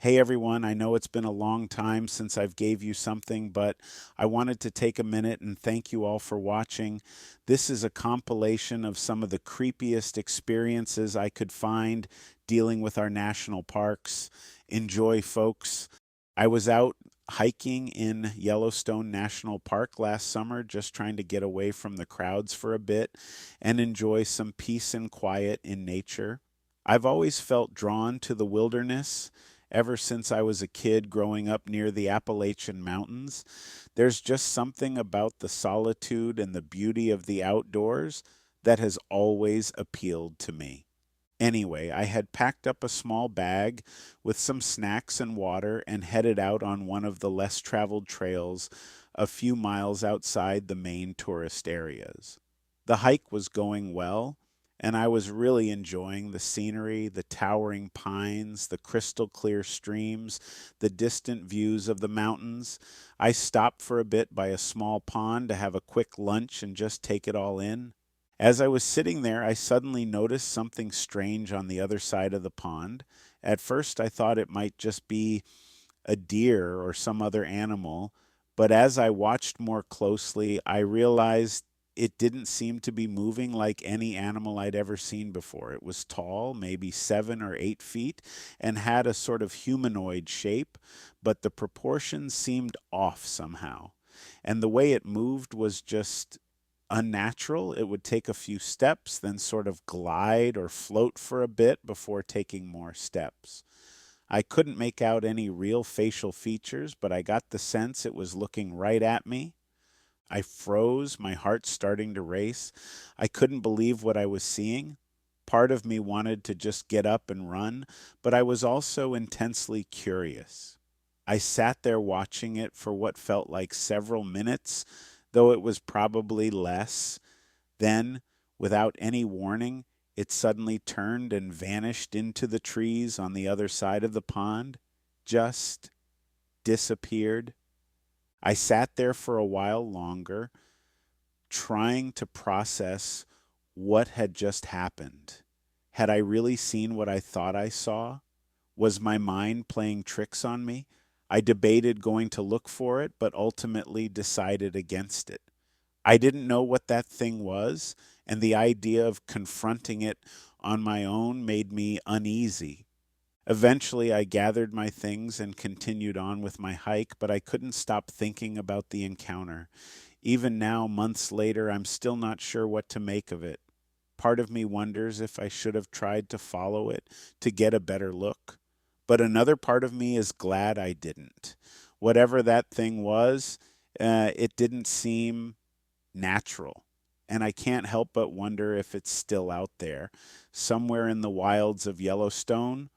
Hey everyone, I know it's been a long time since I've gave you something, but I wanted to take a minute and thank you all for watching. This is a compilation of some of the creepiest experiences I could find dealing with our national parks. Enjoy, folks. I was out hiking in Yellowstone National Park last summer, just trying to get away from the crowds for a bit and enjoy some peace and quiet in nature. I've always felt drawn to the wilderness ever since I was a kid growing up near the Appalachian Mountains. There's just something about the solitude and the beauty of the outdoors that has always appealed to me. Anyway, I had packed up a small bag with some snacks and water and headed out on one of the less traveled trails a few miles outside the main tourist areas. The hike was going well, and I was really enjoying the scenery, the towering pines, the crystal clear streams, the distant views of the mountains. I stopped for a bit by a small pond to have a quick lunch and just take it all in. As I was sitting there, I suddenly noticed something strange on the other side of the pond. At first, I thought it might just be a deer or some other animal, but as I watched more closely, I realized it didn't seem to be moving like any animal I'd ever seen before. It was tall, maybe 7 or 8 feet, and had a sort of humanoid shape, but the proportions seemed off somehow. And the way it moved was just unnatural. It would take a few steps, then sort of glide or float for a bit before taking more steps. I couldn't make out any real facial features, but I got the sense it was looking right at me. I froze, my heart starting to race. I couldn't believe what I was seeing. Part of me wanted to just get up and run, but I was also intensely curious. I sat there watching it for what felt like several minutes, though it was probably less. Then, without any warning, it suddenly turned and vanished into the trees on the other side of the pond. Just disappeared. I sat there for a while longer, trying to process what had just happened. Had I really seen what I thought I saw? Was my mind playing tricks on me? I debated going to look for it, but ultimately decided against it. I didn't know what that thing was, and the idea of confronting it on my own made me uneasy. Eventually, I gathered my things and continued on with my hike, but I couldn't stop thinking about the encounter. Even now, months later, I'm still not sure what to make of it. Part of me wonders if I should have tried to follow it to get a better look. But another part of me is glad I didn't. Whatever that thing was, it didn't seem natural. And I can't help but wonder if it's still out there, somewhere in the wilds of Yellowstone,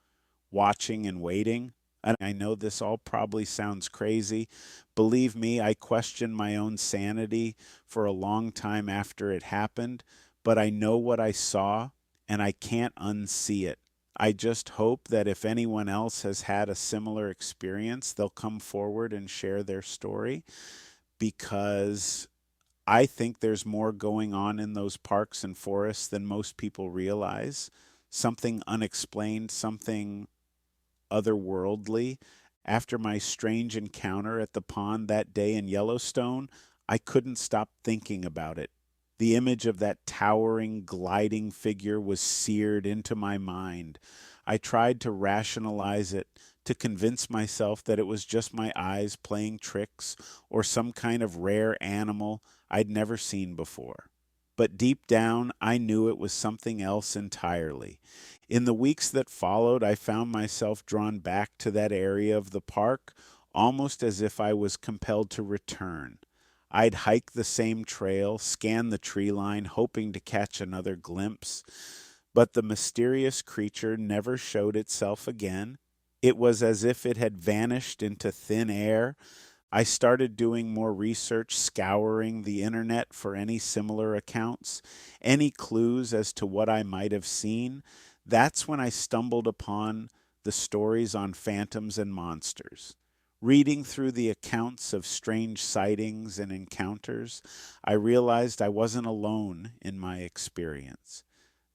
watching and waiting. And I know this all probably sounds crazy. Believe me, I questioned my own sanity for a long time after it happened, but I know what I saw and I can't unsee it. I just hope that if anyone else has had a similar experience, they'll come forward and share their story because I think there's more going on in those parks and forests than most people realize. Something unexplained, something otherworldly. After my strange encounter at the pond that day in Yellowstone, I couldn't stop thinking about it. The image of that towering, gliding figure was seared into my mind. I tried to rationalize it, to convince myself that it was just my eyes playing tricks or some kind of rare animal I'd never seen before. But deep down, I knew it was something else entirely. In the weeks that followed, I found myself drawn back to that area of the park, almost as if I was compelled to return. I'd hike the same trail, scan the tree line, hoping to catch another glimpse, but the mysterious creature never showed itself again. It was as if it had vanished into thin air. I started doing more research, scouring the internet for any similar accounts, any clues as to what I might have seen. That's when I stumbled upon the stories on phantoms and monsters. Reading through the accounts of strange sightings and encounters, I realized I wasn't alone in my experience.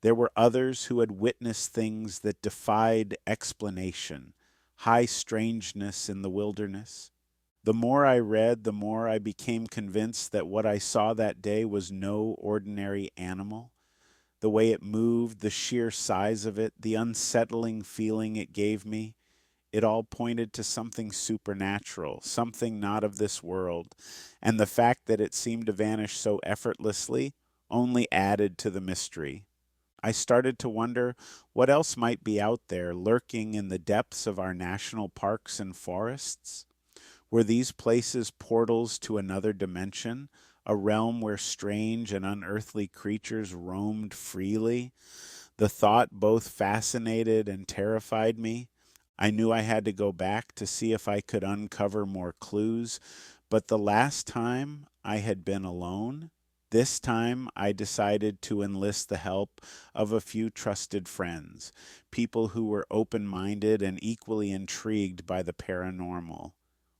There were others who had witnessed things that defied explanation, high strangeness in the wilderness. The more I read, the more I became convinced that what I saw that day was no ordinary animal. The way it moved, the sheer size of it, the unsettling feeling it gave me, it all pointed to something supernatural, something not of this world, and the fact that it seemed to vanish so effortlessly only added to the mystery. I started to wonder what else might be out there lurking in the depths of our national parks and forests. Were these places portals to another dimension, a realm where strange and unearthly creatures roamed freely? The thought both fascinated and terrified me. I knew I had to go back to see if I could uncover more clues, but the last time I had been alone. This time I decided to enlist the help of a few trusted friends, people who were open-minded and equally intrigued by the paranormal.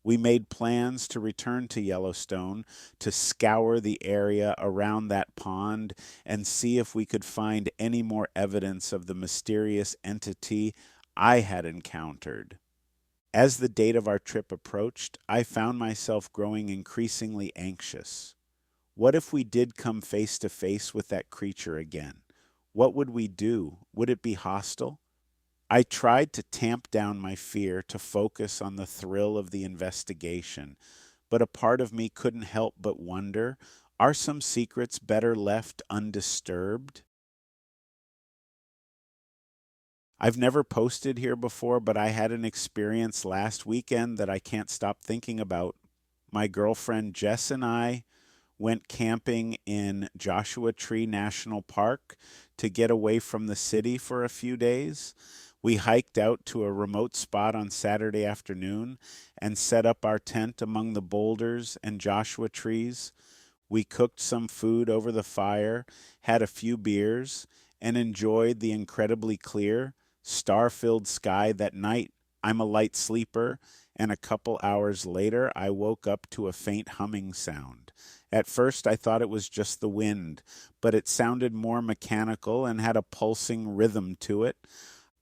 We made plans to return to Yellowstone to scour the area around that pond and see if we could find any more evidence of the mysterious entity I had encountered. As the date of our trip approached, I found myself growing increasingly anxious. What if we did come face to face with that creature again? What would we do? Would it be hostile? I tried to tamp down my fear to focus on the thrill of the investigation, but a part of me couldn't help but wonder, are some secrets better left undisturbed? I've never posted here before, but I had an experience last weekend that I can't stop thinking about. My girlfriend Jess and I went camping in Joshua Tree National Park to get away from the city for a few days. We hiked out to a remote spot on Saturday afternoon and set up our tent among the boulders and Joshua trees. We cooked some food over the fire, had a few beers, and enjoyed the incredibly clear, star-filled sky that night. I'm a light sleeper, and a couple hours later I woke up to a faint humming sound. At first I thought it was just the wind, but it sounded more mechanical and had a pulsing rhythm to it.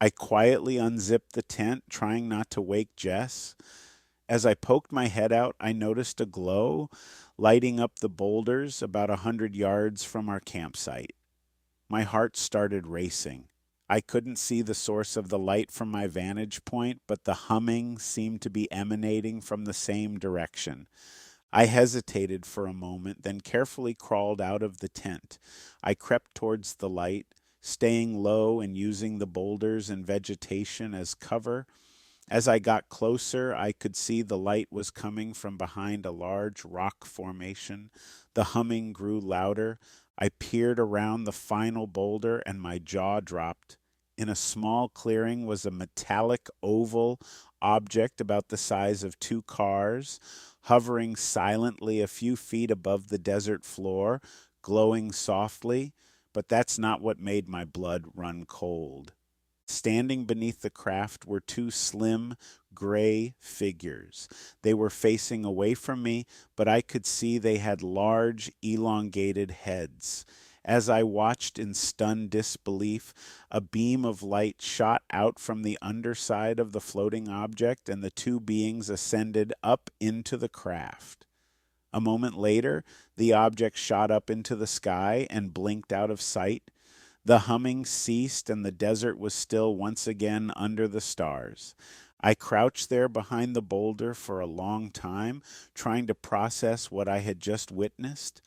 I quietly unzipped the tent, trying not to wake Jess. As I poked my head out, I noticed a glow lighting up the boulders about 100 yards from our campsite. My heart started racing. I couldn't see the source of the light from my vantage point, but the humming seemed to be emanating from the same direction. I hesitated for a moment, then carefully crawled out of the tent. I crept towards the light, staying low and using the boulders and vegetation as cover. As I got closer, I could see the light was coming from behind a large rock formation. The humming grew louder. I peered around the final boulder and my jaw dropped. In a small clearing was a metallic oval object about the size of two cars, hovering silently a few feet above the desert floor, glowing softly, but that's not what made my blood run cold. Standing beneath the craft were two slim, gray figures. They were facing away from me, but I could see they had large, elongated heads. As I watched in stunned disbelief, a beam of light shot out from the underside of the floating object, and the two beings ascended up into the craft. A moment later, the object shot up into the sky and blinked out of sight. The humming ceased, and the desert was still once again under the stars. I crouched there behind the boulder for a long time, trying to process what I had just witnessed.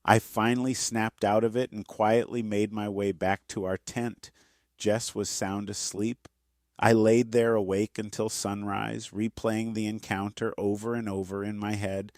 I finally snapped out of it and quietly made my way back to our tent. Jess was sound asleep. I laid there awake until sunrise, replaying the encounter over and over in my head.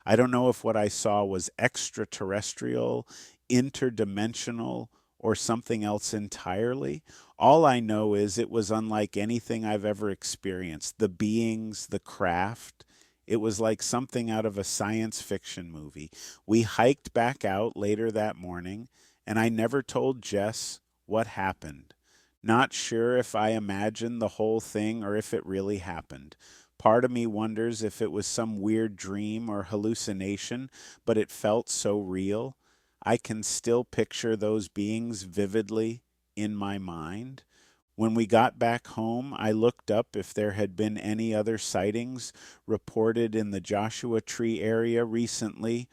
I don't know if what I saw was extraterrestrial, interdimensional, or something else entirely. All I know is it was unlike anything I've ever experienced. The beings, the craft, it was like something out of a science fiction movie. We hiked back out later that morning, and I never told Jess what happened. Not sure if I imagined the whole thing or if it really happened. Part of me wonders if it was some weird dream or hallucination, but it felt so real. I can still picture those beings vividly in my mind. When we got back home, I looked up if there had been any other sightings reported in the Joshua Tree area recently,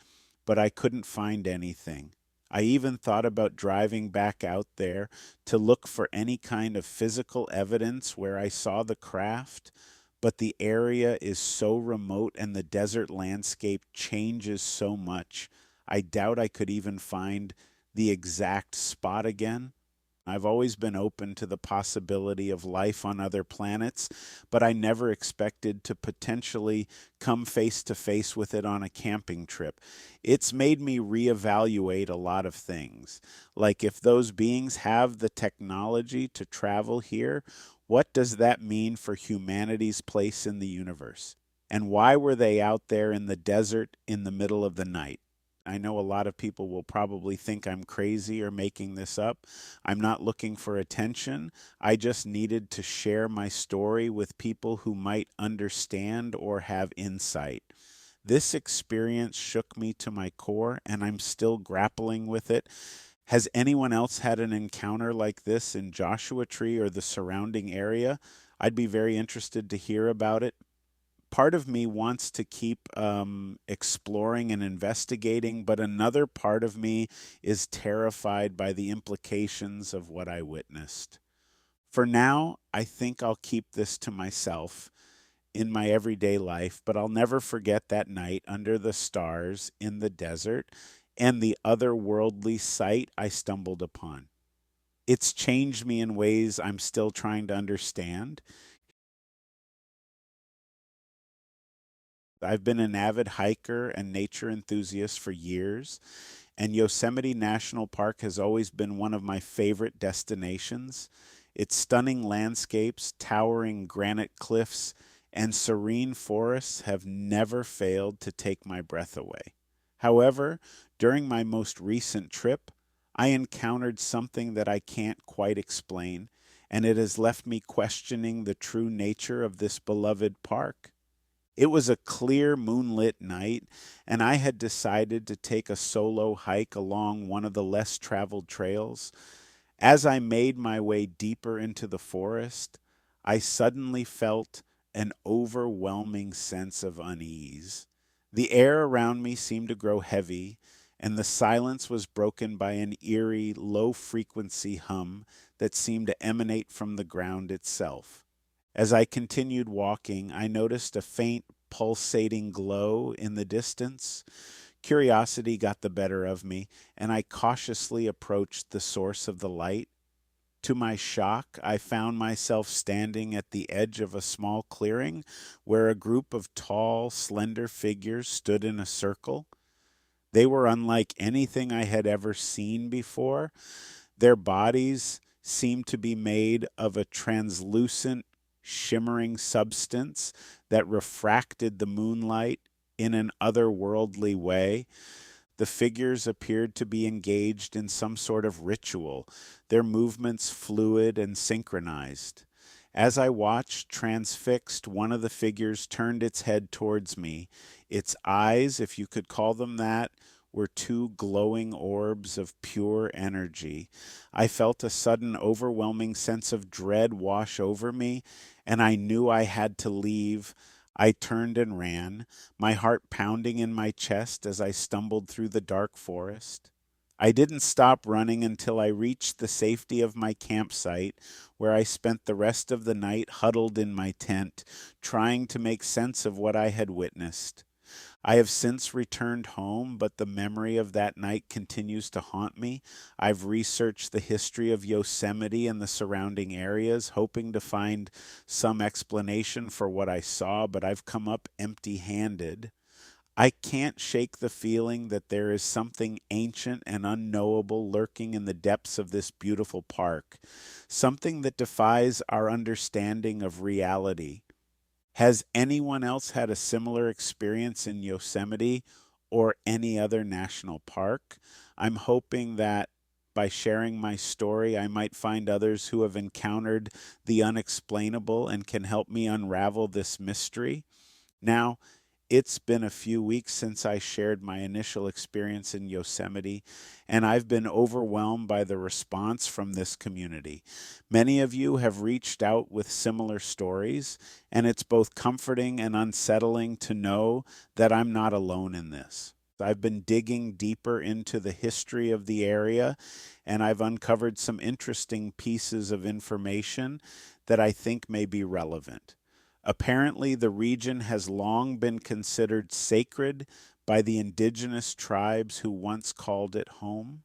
but I couldn't find anything. I even thought about driving back out there to look for any kind of physical evidence where I saw the craft, but the area is so remote and the desert landscape changes so much. I doubt I could even find the exact spot again. I've always been open to the possibility of life on other planets, but I never expected to potentially come face to face with it on a camping trip. It's made me reevaluate a lot of things. Like, if those beings have the technology to travel here, what does that mean for humanity's place in the universe? And why were they out there in the desert in the middle of the night? I know a lot of people will probably think I'm crazy or making this up. I'm not looking for attention. I just needed to share my story with people who might understand or have insight. This experience shook me to my core, and I'm still grappling with it. Has anyone else had an encounter like this in Joshua Tree or the surrounding area? I'd be very interested to hear about it. Part of me wants to keep exploring and investigating, but another part of me is terrified by the implications of what I witnessed. For now, I think I'll keep this to myself in my everyday life, but I'll never forget that night under the stars in the desert and the otherworldly sight I stumbled upon. It's changed me in ways I'm still trying to understand. I've been an avid hiker and nature enthusiast for years, and Yosemite National Park has always been one of my favorite destinations. Its stunning landscapes, towering granite cliffs, and serene forests have never failed to take my breath away. However, during my most recent trip, I encountered something that I can't quite explain, and it has left me questioning the true nature of this beloved park. It was a clear moonlit night, and I had decided to take a solo hike along one of the less traveled trails. As I made my way deeper into the forest, I suddenly felt an overwhelming sense of unease. The air around me seemed to grow heavy, and the silence was broken by an eerie, low frequency hum that seemed to emanate from the ground itself. As I continued walking, I noticed a faint, pulsating glow in the distance. Curiosity got the better of me, and I cautiously approached the source of the light. To my shock, I found myself standing at the edge of a small clearing where a group of tall, slender figures stood in a circle. They were unlike anything I had ever seen before. Their bodies seemed to be made of a translucent, shimmering substance that refracted the moonlight in an otherworldly way. The figures appeared to be engaged in some sort of ritual, their movements fluid and synchronized. As I watched, transfixed, one of the figures turned its head towards me. Its eyes, if you could call them that, were two glowing orbs of pure energy. I felt a sudden overwhelming sense of dread wash over me, and I knew I had to leave. I turned and ran, my heart pounding in my chest as I stumbled through the dark forest. I didn't stop running until I reached the safety of my campsite, where I spent the rest of the night huddled in my tent, trying to make sense of what I had witnessed. I have since returned home, but the memory of that night continues to haunt me. I've researched the history of Yosemite and the surrounding areas, hoping to find some explanation for what I saw, but I've come up empty-handed. I can't shake the feeling that there is something ancient and unknowable lurking in the depths of this beautiful park, something that defies our understanding of reality. Has anyone else had a similar experience in Yosemite or any other national park? I'm hoping that by sharing my story, I might find others who have encountered the unexplainable and can help me unravel this mystery. Now, It's been a few weeks since I shared my initial experience in Yosemite, and I've been overwhelmed by the response from this community. Many of you have reached out with similar stories, and it's both comforting and unsettling to know that I'm not alone in this. I've been digging deeper into the history of the area, and I've uncovered some interesting pieces of information that I think may be relevant. Apparently, the region has long been considered sacred by the indigenous tribes who once called it home.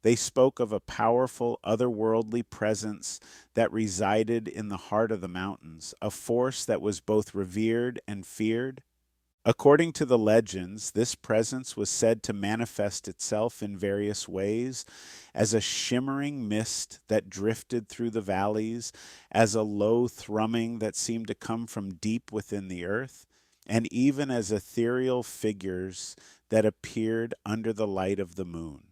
They spoke of a powerful otherworldly presence that resided in the heart of the mountains, a force that was both revered and feared. According to the legends, this presence was said to manifest itself in various ways as a shimmering mist that drifted through the valleys, as a low thrumming that seemed to come from deep within the earth, and even as ethereal figures that appeared under the light of the moon.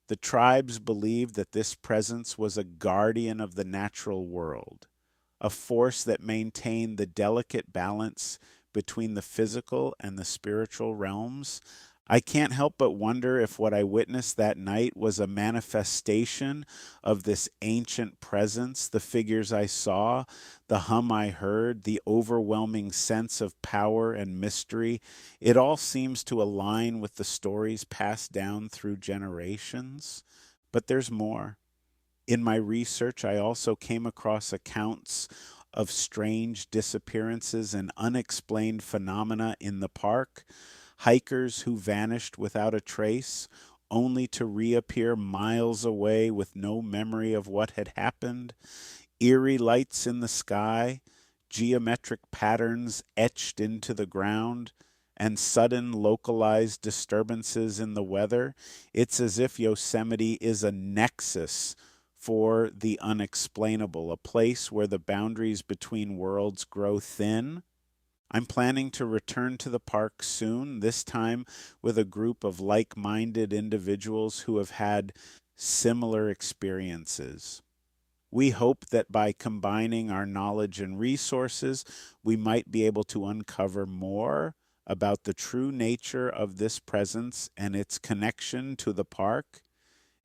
The tribes believed that this presence was a guardian of the natural world, a force that maintained the delicate balance between the physical and the spiritual realms. I can't help but wonder if what I witnessed that night was a manifestation of this ancient presence, the figures I saw, the hum I heard, the overwhelming sense of power and mystery. It all seems to align with the stories passed down through generations. But there's more. In my research, I also came across accounts of strange disappearances and unexplained phenomena in the park, hikers who vanished without a trace, only to reappear miles away with no memory of what had happened, eerie lights in the sky, geometric patterns etched into the ground, and sudden localized disturbances in the weather. It's as if Yosemite is a nexus for the unexplainable, a place where the boundaries between worlds grow thin. I'm planning to return to the park soon, this time with a group of like minded individuals who have had similar experiences. We hope that by combining our knowledge and resources, we might be able to uncover more about the true nature of this presence and its connection to the park.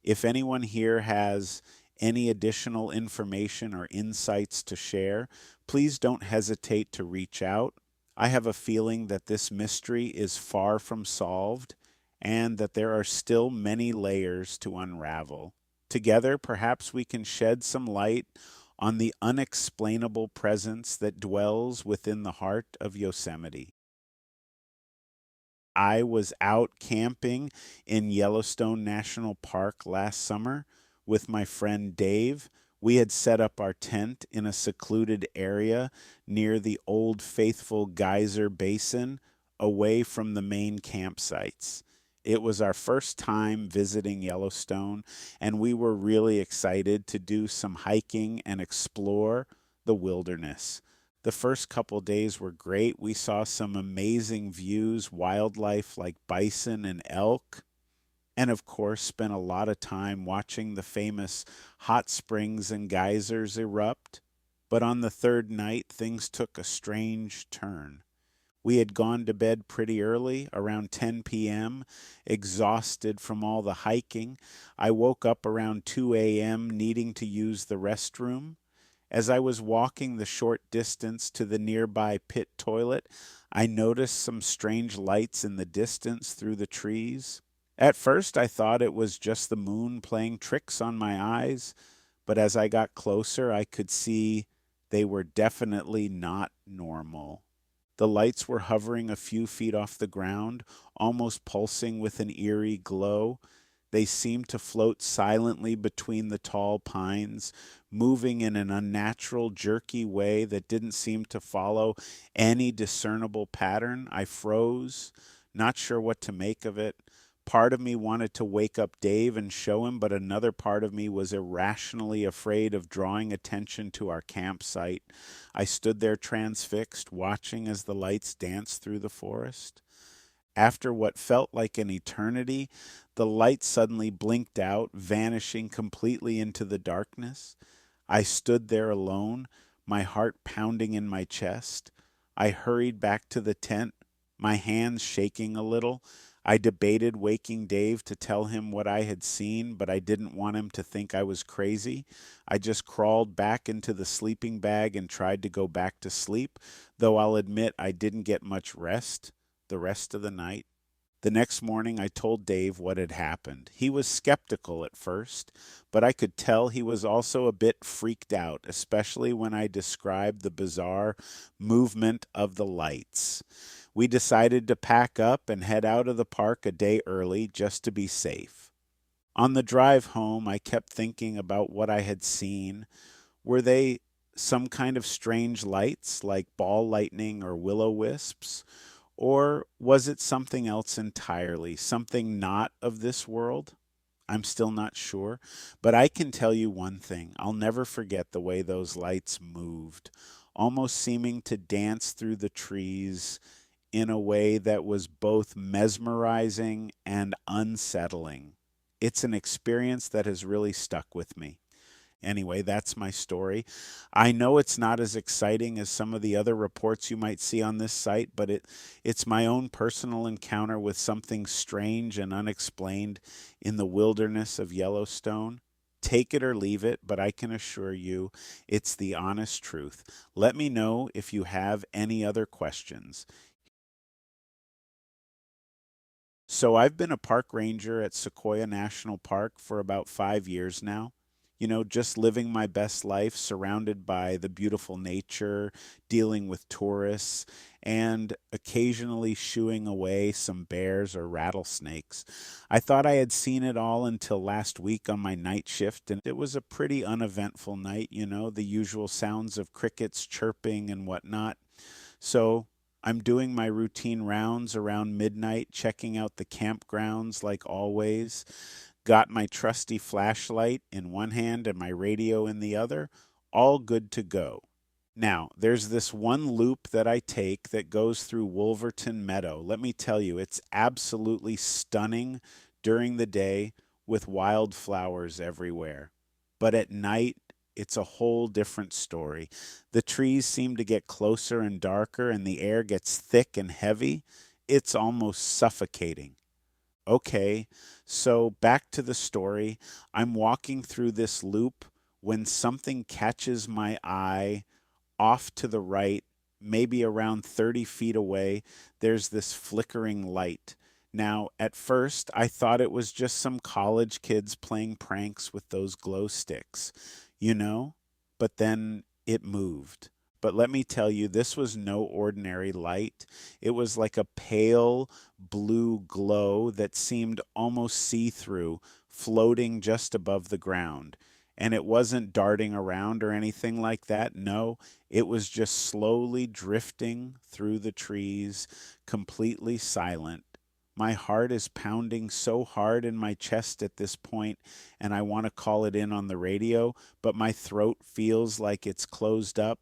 If anyone here has any additional information or insights to share, please don't hesitate to reach out. I have a feeling that this mystery is far from solved and that there are still many layers to unravel. Together, perhaps we can shed some light on the unexplainable presence that dwells within the heart of Yosemite. I was out camping in Yellowstone National Park last summer with my friend Dave. We had set up our tent in a secluded area near the Old Faithful Geyser Basin, away from the main campsites. It was our first time visiting Yellowstone, and we were really excited to do some hiking and explore the wilderness. The first couple days were great. We saw some amazing views, wildlife like bison and elk, and of course spent a lot of time watching the famous hot springs and geysers erupt. But on the third night, things took a strange turn. We had gone to bed pretty early, around 10 p.m., exhausted from all the hiking. I woke up around 2 a.m., needing to use the restroom. As I was walking the short distance to the nearby pit toilet, I noticed some strange lights in the distance through the trees. At first, I thought it was just the moon playing tricks on my eyes, but as I got closer, I could see they were definitely not normal. The lights were hovering a few feet off the ground, almost pulsing with an eerie glow. They seemed to float silently between the tall pines, moving in an unnatural, jerky way that didn't seem to follow any discernible pattern. I froze, not sure what to make of it. Part of me wanted to wake up Dave and show him, but another part of me was irrationally afraid of drawing attention to our campsite. I stood there transfixed, watching as the lights danced through the forest. After what felt like an eternity, the light suddenly blinked out, vanishing completely into the darkness. I stood there alone, my heart pounding in my chest. I hurried back to the tent, my hands shaking a little. I debated waking Dave to tell him what I had seen, but I didn't want him to think I was crazy. I just crawled back into the sleeping bag and tried to go back to sleep, though I'll admit I didn't get much rest the rest of the night. The next morning, I told Dave what had happened. He was skeptical at first, but I could tell he was also a bit freaked out, especially when I described the bizarre movement of the lights. We decided to pack up and head out of the park a day early just to be safe. On the drive home, I kept thinking about what I had seen. Were they some kind of strange lights like ball lightning or will o wisps? Or was it something else entirely, something not of this world? I'm still not sure, but I can tell you one thing. I'll never forget the way those lights moved, almost seeming to dance through the trees in a way that was both mesmerizing and unsettling. It's an experience that has really stuck with me. Anyway, that's my story. I know it's not as exciting as some of the other reports you might see on this site, but it's my own personal encounter with something strange and unexplained in the wilderness of Yellowstone. Take it or leave it, but I can assure you it's the honest truth. Let me know if you have any other questions. So I've been a park ranger at Sequoia National Park for about 5 years now. Just living my best life surrounded by the beautiful nature, dealing with tourists, and occasionally shooing away some bears or rattlesnakes. I thought I had seen it all until last week on my night shift, and it was a pretty uneventful night, the usual sounds of crickets chirping and whatnot. So I'm doing my routine rounds around midnight, checking out the campgrounds like always. Got my trusty flashlight in one hand and my radio in the other, all good to go. Now, there's this one loop that I take that goes through Wolverton Meadow. Let me tell you, it's absolutely stunning during the day with wildflowers everywhere. But at night, it's a whole different story. The trees seem to get closer and darker, and the air gets thick and heavy. It's almost suffocating. Okay, so back to the story. I'm walking through this loop when something catches my eye off to the right, maybe around 30 feet away. There's this flickering light. Now, at first, I thought it was just some college kids playing pranks with those glow sticks, you know? But then it moved. But let me tell you, this was no ordinary light. It was like a pale blue glow that seemed almost see through, floating just above the ground. And it wasn't darting around or anything like that. No, it was just slowly drifting through the trees, completely silent. My heart is pounding so hard in my chest at this point, and I want to call it in on the radio, but my throat feels like it's closed up.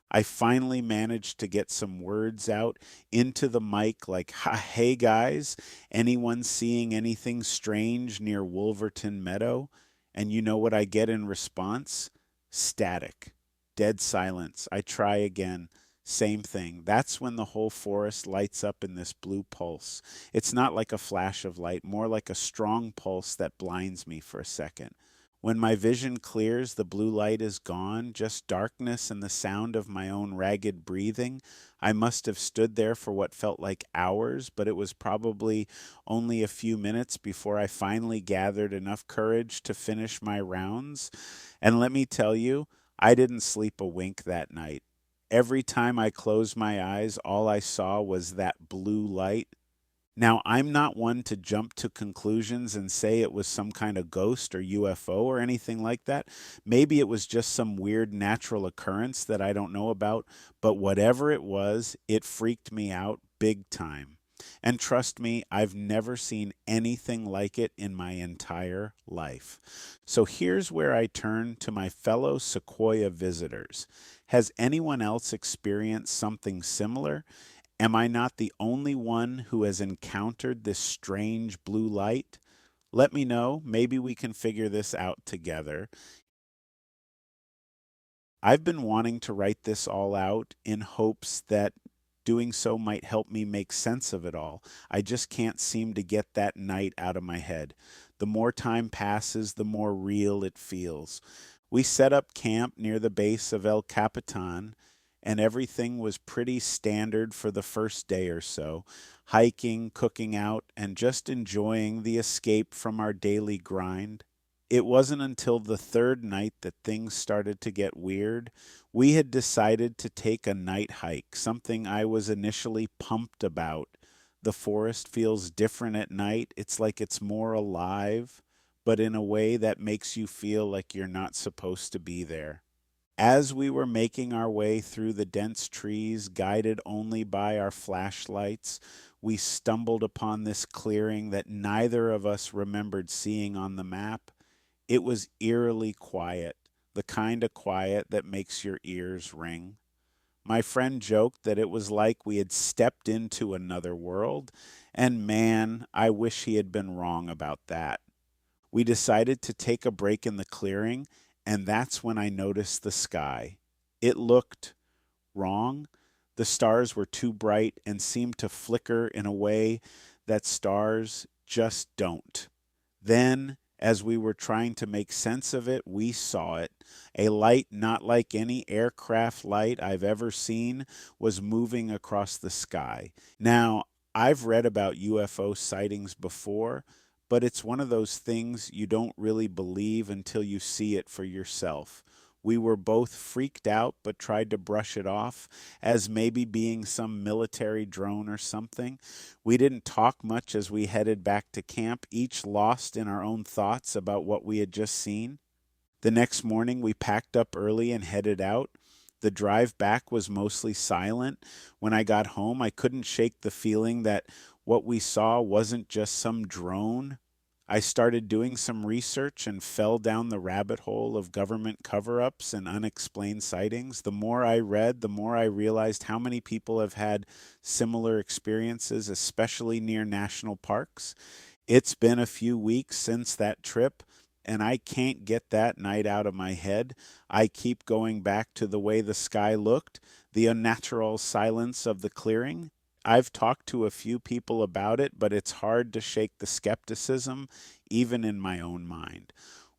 I finally managed to get some words out into the mic like, Hey guys, anyone seeing anything strange near Wolverton Meadow?" And you know what I get in response? Static. Dead silence. I try again. Same thing. That's when the whole forest lights up in this blue pulse. It's not like a flash of light, more like a strong pulse that blinds me for a second. When my vision clears, the blue light is gone, just darkness and the sound of my own ragged breathing. I must have stood there for what felt like hours, but it was probably only a few minutes before I finally gathered enough courage to finish my rounds. And let me tell you, I didn't sleep a wink that night. Every time I closed my eyes, all I saw was that blue light. Now, I'm not one to jump to conclusions and say it was some kind of ghost or UFO or anything like that. Maybe it was just some weird natural occurrence that I don't know about, but whatever it was, it freaked me out big time. And trust me, I've never seen anything like it in my entire life. So here's where I turn to my fellow Sequoia visitors. Has anyone else experienced something similar? Am I not the only one who has encountered this strange blue light? Let me know. Maybe we can figure this out together. I've been wanting to write this all out in hopes that doing so might help me make sense of it all. I just can't seem to get that night out of my head. The more time passes, the more real it feels. We set up camp near the base of El Capitan, and everything was pretty standard for the first day or so. Hiking, cooking out, and just enjoying the escape from our daily grind. It wasn't until the third night that things started to get weird. We had decided to take a night hike, something I was initially pumped about. The forest feels different at night. It's like it's more alive, but in a way that makes you feel like you're not supposed to be there. As we were making our way through the dense trees, guided only by our flashlights, we stumbled upon this clearing that neither of us remembered seeing on the map. It was eerily quiet, the kind of quiet that makes your ears ring. My friend joked that it was like we had stepped into another world, and man, I wish he had been wrong about that. We decided to take a break in the clearing, and that's when I noticed the sky. It looked wrong. The stars were too bright and seemed to flicker in a way that stars just don't. Then, as we were trying to make sense of it, we saw it. A light not like any aircraft light I've ever seen was moving across the sky. Now, I've read about UFO sightings before, but it's one of those things you don't really believe until you see it for yourself. We were both freaked out but tried to brush it off as maybe being some military drone or something. We didn't talk much as we headed back to camp, each lost in our own thoughts about what we had just seen. The next morning we packed up early and headed out. The drive back was mostly silent. When I got home, I couldn't shake the feeling that what we saw wasn't just some drone. I started doing some research and fell down the rabbit hole of government cover-ups and unexplained sightings. The more I read, the more I realized how many people have had similar experiences, especially near national parks. It's been a few weeks since that trip, and I can't get that night out of my head. I keep going back to the way the sky looked, the unnatural silence of the clearing. I've talked to a few people about it, but it's hard to shake the skepticism, even in my own mind.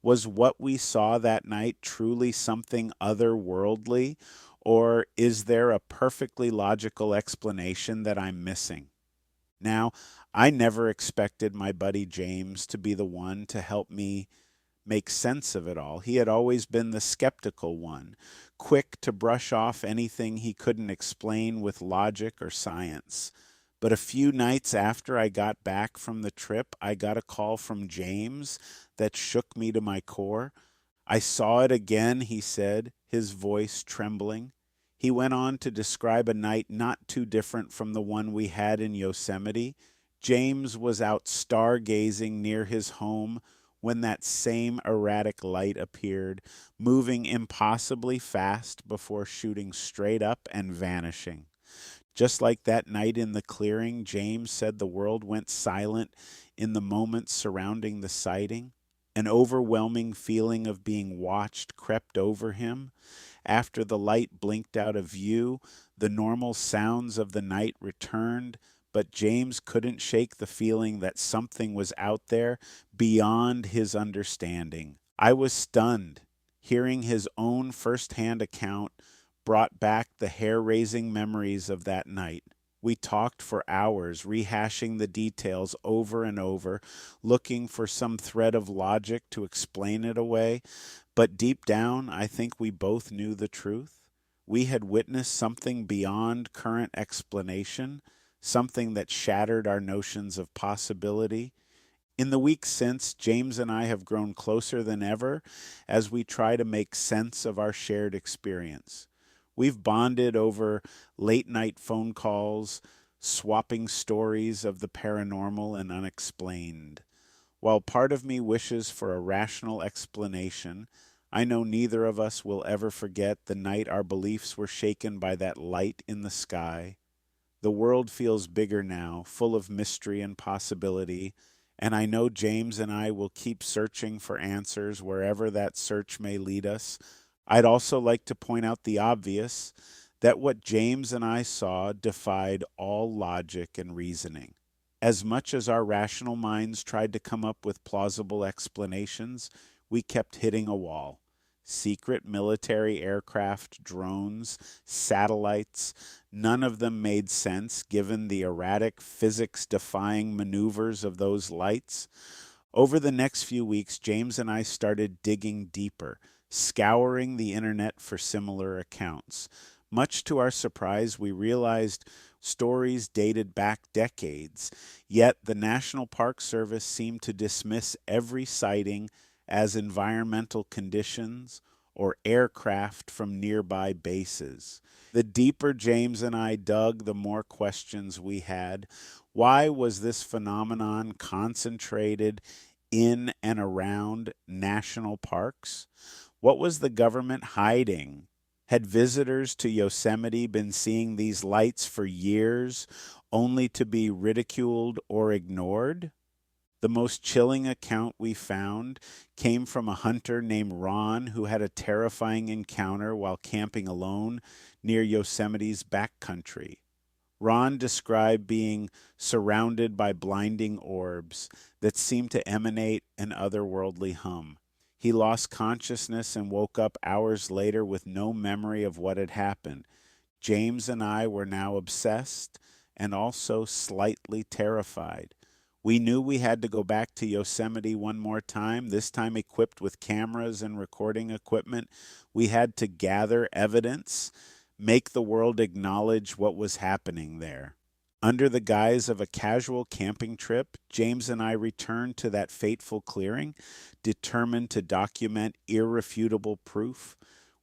Was what we saw that night truly something otherworldly, or is there a perfectly logical explanation that I'm missing? Now, I never expected my buddy James to be the one to help me make sense of it all. He had always been the skeptical one, quick to brush off anything he couldn't explain with logic or science. But a few nights after I got back from the trip, I got a call from James that shook me to my core. I saw it again, he said, his voice trembling. He went on to describe a night not too different from the one we had in Yosemite. James was out stargazing near his home when that same erratic light appeared, moving impossibly fast before shooting straight up and vanishing. Just like that night in the clearing, James said the world went silent in the moments surrounding the sighting. An overwhelming feeling of being watched crept over him. After the light blinked out of view, the normal sounds of the night returned, but James couldn't shake the feeling that something was out there beyond his understanding. I was stunned. Hearing his own first-hand account brought back the hair-raising memories of that night. We talked for hours, rehashing the details over and over, looking for some thread of logic to explain it away. But deep down, I think we both knew the truth. We had witnessed something beyond current explanation, something that shattered our notions of possibility. In the weeks since, James and I have grown closer than ever as we try to make sense of our shared experience. We've bonded over late-night phone calls, swapping stories of the paranormal and unexplained. While part of me wishes for a rational explanation, I know neither of us will ever forget the night our beliefs were shaken by that light in the sky. The world feels bigger now, full of mystery and possibility, and I know James and I will keep searching for answers wherever that search may lead us. I'd also like to point out the obvious. that what James and I saw defied all logic and reasoning. As much as our rational minds tried to come up with plausible explanations, we kept hitting a wall. Secret military aircraft, drones, satellites, none of them made sense given the erratic, physics defying maneuvers of those lights. Over the next few weeks, James and I started digging deeper, scouring the internet for similar accounts. Much to our surprise, we realized stories dated back decades, yet the National Park Service seemed to dismiss every sighting as environmental conditions or aircraft from nearby bases. The deeper James and I dug, the more questions we had. Why was this phenomenon concentrated in and around national parks? What was the government hiding? Had visitors to Yosemite been seeing these lights for years, only to be ridiculed or ignored? The most chilling account we found came from a hunter named Ron who had a terrifying encounter while camping alone near Yosemite's backcountry. Ron described being surrounded by blinding orbs that seemed to emanate an otherworldly hum. He lost consciousness and woke up hours later with no memory of what had happened. James and I were now obsessed and also slightly terrified. We knew we had to go back to Yosemite one more time, this time equipped with cameras and recording equipment. We had to gather evidence, make the world acknowledge what was happening there. Under the guise of a casual camping trip, James and I returned to that fateful clearing, determined to document irrefutable proof.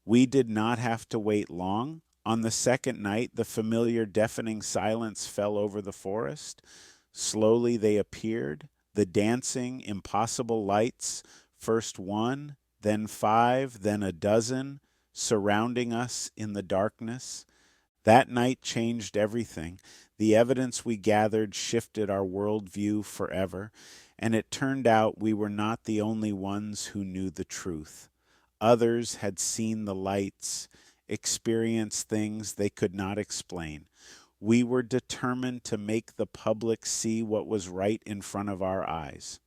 We did not have to wait long. On the second night, the familiar deafening silence fell over the forest. Slowly they appeared, the dancing, impossible lights, first one, then five, then a dozen, surrounding us in the darkness. That night changed everything. The evidence we gathered shifted our worldview forever, and it turned out we were not the only ones who knew the truth. Others had seen the lights, experienced things they could not explain. We were determined to make the public see what was right in front of our eyes.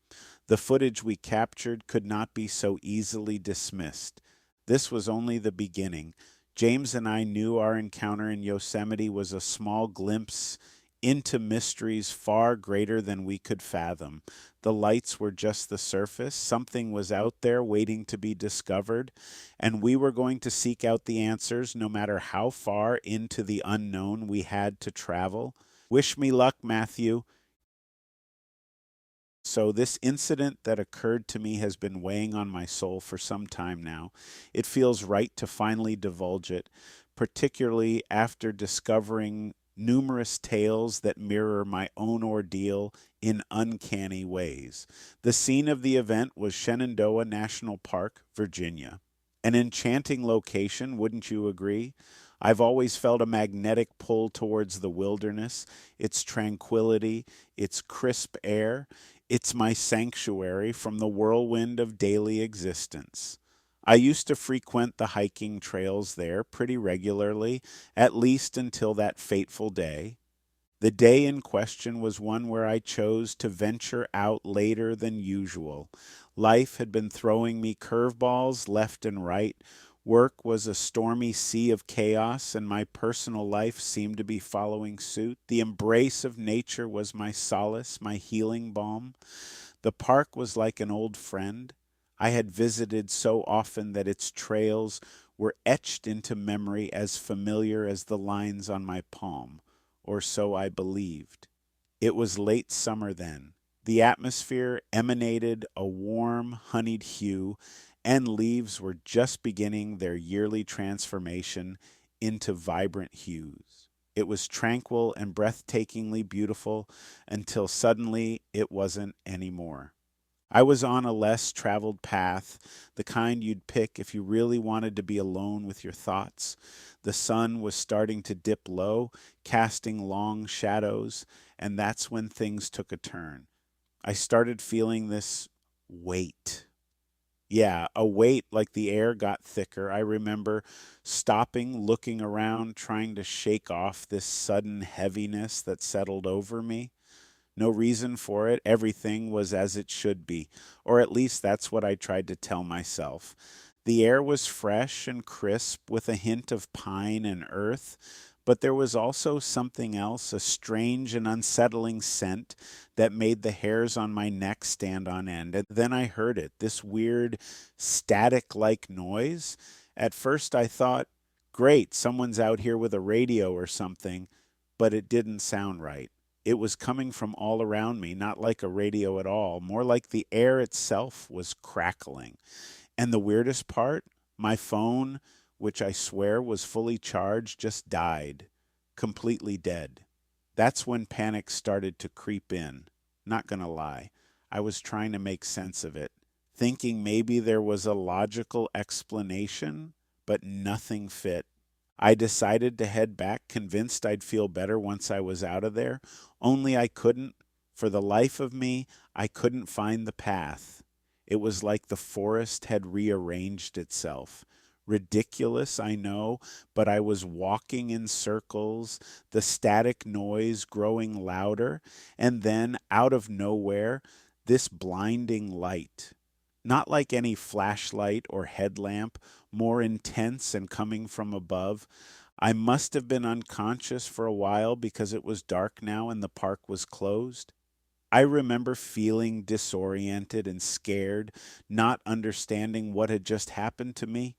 The footage we captured could not be so easily dismissed. This was only the beginning. James and I knew our encounter in Yosemite was a small glimpse into mysteries far greater than we could fathom. The lights were just the surface. Something was out there waiting to be discovered, and we were going to seek out the answers no matter how far into the unknown we had to travel. Wish me luck, Matthew. So this incident that occurred to me has been weighing on my soul for some time now. It feels right to finally divulge it, particularly after discovering numerous tales that mirror my own ordeal in uncanny ways. The scene of the event was Shenandoah National Park, Virginia. An enchanting location, wouldn't you agree? I've always felt a magnetic pull towards the wilderness, its tranquility, its crisp air. It's my sanctuary from the whirlwind of daily existence. I used to frequent the hiking trails there pretty regularly, at least until that fateful day. The day in question was one where I chose to venture out later than usual. Life had been throwing me curveballs left and right. Work was a stormy sea of chaos, and my personal life seemed to be following suit. The embrace of nature was my solace, my healing balm. The park was like an old friend I had visited so often that its trails were etched into memory as familiar as the lines on my palm, or so I believed. It was late summer then. The atmosphere emanated a warm, honeyed hue, and leaves were just beginning their yearly transformation into vibrant hues. It was tranquil and breathtakingly beautiful until suddenly it wasn't anymore. I was on a less traveled path, the kind you'd pick if you really wanted to be alone with your thoughts. The sun was starting to dip low, casting long shadows, and that's when things took a turn. I started feeling this weight. Yeah, a weight like the air got thicker. I remember stopping, looking around, trying to shake off this sudden heaviness that settled over me. No reason for it. Everything was as it should be, or at least that's what I tried to tell myself. The air was fresh and crisp with a hint of pine and earth, but there was also something else, a strange and unsettling scent that made the hairs on my neck stand on end. And then I heard it, this weird static like noise. At first I thought, great, someone's out here with a radio or something, but it didn't sound right. It was coming from all around me, not like a radio at all, more like the air itself was crackling. And the weirdest part, my phone, which I swear was fully charged, just died, completely dead. That's when panic started to creep in. Not gonna lie. I was trying to make sense of it, thinking maybe there was a logical explanation, but nothing fit. I decided to head back, convinced I'd feel better once I was out of there, only I couldn't. For the life of me, I couldn't find the path. It was like the forest had rearranged itself. Ridiculous, I know, but I was walking in circles, the static noise growing louder, and then, out of nowhere, this blinding light. Not like any flashlight or headlamp, more intense and coming from above. I must have been unconscious for a while because it was dark now and the park was closed. I remember feeling disoriented and scared, not understanding what had just happened to me.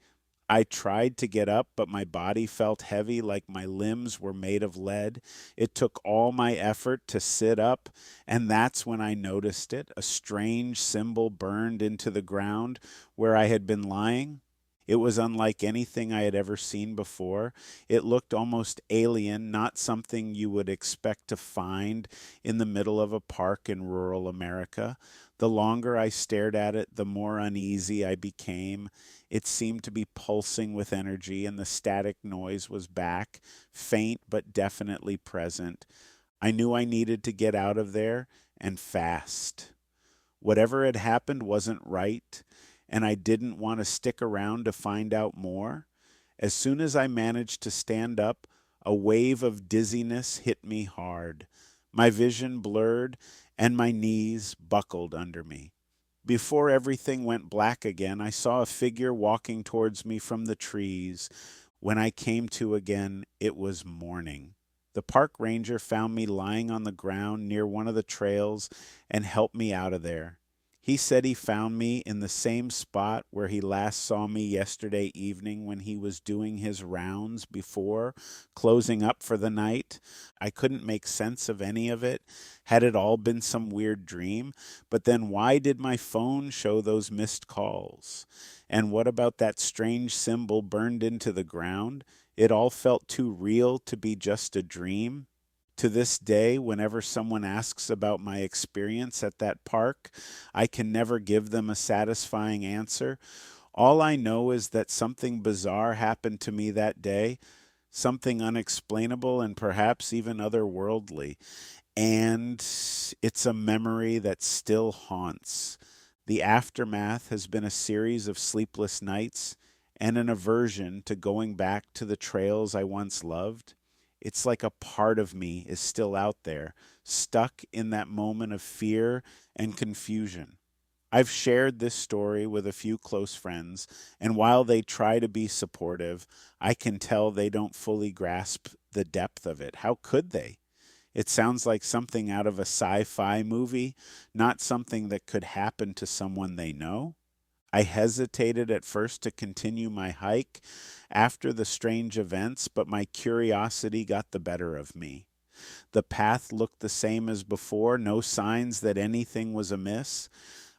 I tried to get up, but my body felt heavy like my limbs were made of lead. It took all my effort to sit up, and that's when I noticed it. A strange symbol burned into the ground where I had been lying. It was unlike anything I had ever seen before. It looked almost alien, not something you would expect to find in the middle of a park in rural America. The longer I stared at it, the more uneasy I became. It seemed to be pulsing with energy, and the static noise was back, faint but definitely present. I knew I needed to get out of there, and fast. Whatever had happened wasn't right, and I didn't want to stick around to find out more. As soon as I managed to stand up, a wave of dizziness hit me hard. My vision blurred, and my knees buckled under me. Before everything went black again, I saw a figure walking towards me from the trees. When I came to again, it was morning. The park ranger found me lying on the ground near one of the trails and helped me out of there. He said he found me in the same spot where he last saw me yesterday evening when he was doing his rounds before closing up for the night. I couldn't make sense of any of it. Had it all been some weird dream? But then why did my phone show those missed calls? And what about that strange symbol burned into the ground? It all felt too real to be just a dream. To this day, whenever someone asks about my experience at that park, I can never give them a satisfying answer. All I know is that something bizarre happened to me that day, something unexplainable and perhaps even otherworldly. And it's a memory that still haunts. The aftermath has been a series of sleepless nights and an aversion to going back to the trails I once loved. It's like a part of me is still out there, stuck in that moment of fear and confusion. I've shared this story with a few close friends, and while they try to be supportive, I can tell they don't fully grasp the depth of it. How could they? It sounds like something out of a sci-fi movie, not something that could happen to someone they know. I hesitated at first to continue my hike after the strange events, but my curiosity got the better of me. The path looked the same as before, no signs that anything was amiss.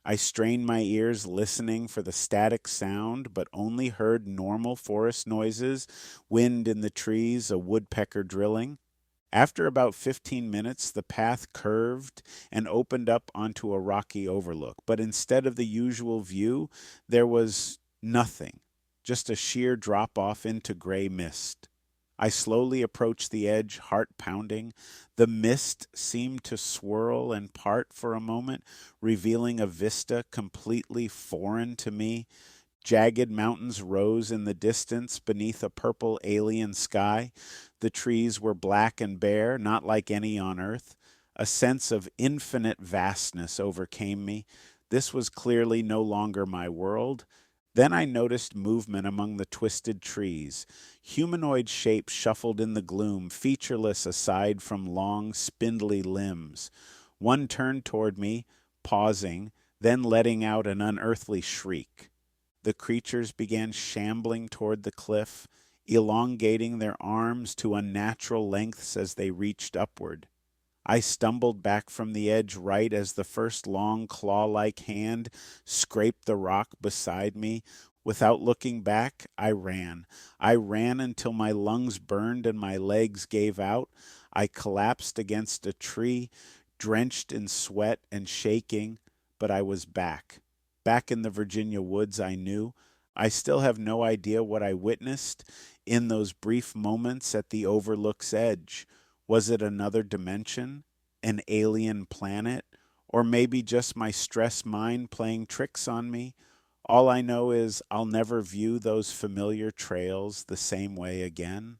I strained my ears listening for the static sound, but only heard normal forest noises, wind in the trees, a woodpecker drilling. After about 15 minutes, the path curved and opened up onto a rocky overlook. But instead of the usual view, there was nothing, just a sheer drop off into gray mist. I slowly approached the edge, heart pounding. The mist seemed to swirl and part for a moment, revealing a vista completely foreign to me. Jagged mountains rose in the distance beneath a purple alien sky. The trees were black and bare, not like any on earth. A sense of infinite vastness overcame me. This was clearly no longer my world. Then I noticed movement among the twisted trees. Humanoid shapes shuffled in the gloom, featureless aside from long, spindly limbs. One turned toward me, pausing, then letting out an unearthly shriek. The creatures began shambling toward the cliff, elongating their arms to unnatural lengths as they reached upward. I stumbled back from the edge right as the first long claw-like hand scraped the rock beside me. Without looking back, I ran. I ran until my lungs burned and my legs gave out. I collapsed against a tree, drenched in sweat and shaking, but I was back. Back in the Virginia woods, I knew. I still have no idea what I witnessed in those brief moments at the overlook's edge. Was it another dimension? An alien planet? Or maybe just my stressed mind playing tricks on me? All I know is I'll never view those familiar trails the same way again.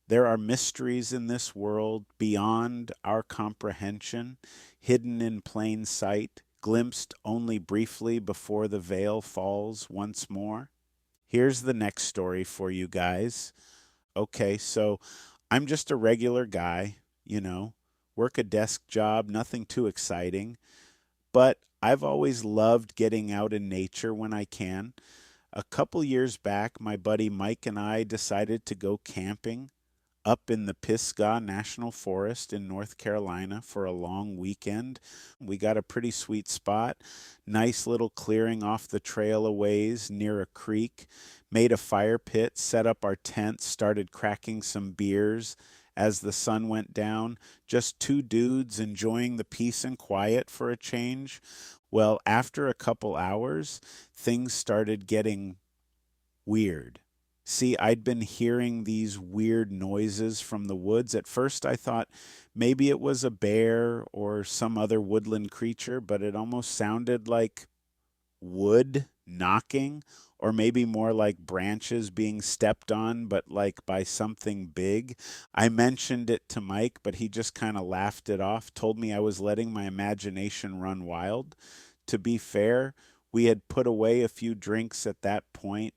There are mysteries in this world beyond our comprehension, hidden in plain sight, glimpsed only briefly before the veil falls once more. Here's the next story for you guys. Okay, so I'm just a regular guy, work a desk job, nothing too exciting, but I've always loved getting out in nature when I can. A couple years back, my buddy Mike and I decided to go camping up in the Pisgah National Forest in North Carolina for a long weekend. We got a pretty sweet spot, nice little clearing off the trail a ways near a creek, made a fire pit, set up our tent, started cracking some beers as the sun went down, just two dudes enjoying the peace and quiet for a change. Well, after a couple hours, things started getting weird. See, I'd been hearing these weird noises from the woods. At first, I thought maybe it was a bear or some other woodland creature, but it almost sounded like wood knocking, or maybe more like branches being stepped on, but like by something big. I mentioned it to Mike, but he just kind of laughed it off, told me I was letting my imagination run wild. To be fair, we had put away a few drinks at that point,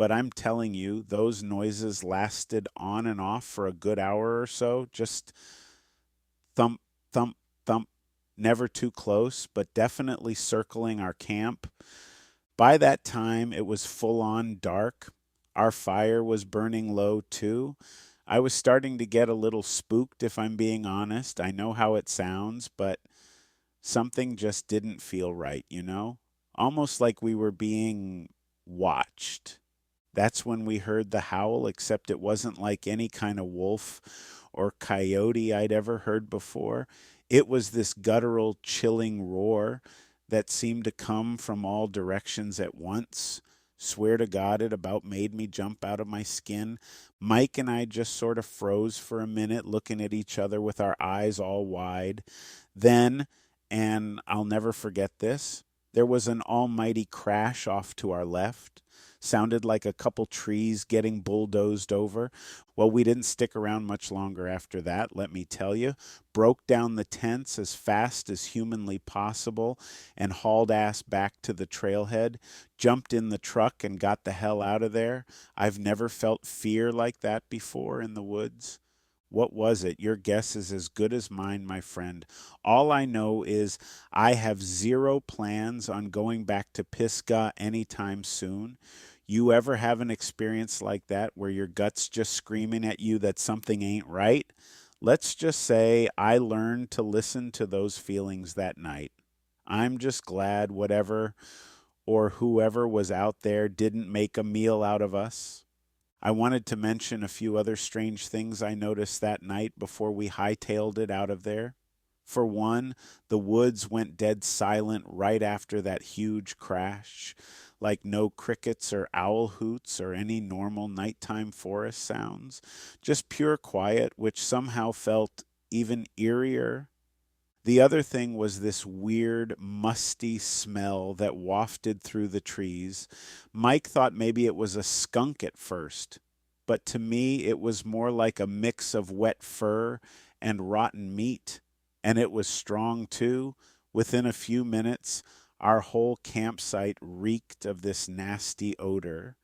but I'm telling you, those noises lasted on and off for a good hour or so. Just thump, thump, thump. Never too close, but definitely circling our camp. By that time, it was full on dark. Our fire was burning low, too. I was starting to get a little spooked, if I'm being honest. I know how it sounds, but something just didn't feel right, Almost like we were being watched. That's when we heard the howl, except it wasn't like any kind of wolf or coyote I'd ever heard before. It was this guttural, chilling roar that seemed to come from all directions at once. Swear to God, it about made me jump out of my skin. Mike and I just sort of froze for a minute, looking at each other with our eyes all wide. Then, and I'll never forget this, there was an almighty crash off to our left. Sounded like a couple trees getting bulldozed over. Well, we didn't stick around much longer after that, let me tell you. Broke down the tents as fast as humanly possible and hauled ass back to the trailhead. Jumped in the truck and got the hell out of there. I've never felt fear like that before in the woods. What was it? Your guess is as good as mine, my friend. All I know is I have zero plans on going back to Pisgah anytime soon. You ever have an experience like that where your gut's just screaming at you that something ain't right? Let's just say I learned to listen to those feelings that night. I'm just glad whatever or whoever was out there didn't make a meal out of us. I wanted to mention a few other strange things I noticed that night before we hightailed it out of there. For one, the woods went dead silent right after that huge crash. like no crickets or owl hoots or any normal nighttime forest sounds, just pure quiet, which somehow felt even eerier. The other thing was this weird, musty smell that wafted through the trees. Mike thought maybe it was a skunk at first, but to me it was more like a mix of wet fur and rotten meat. And it was strong too. Within a few minutes, our whole campsite reeked of this nasty odor.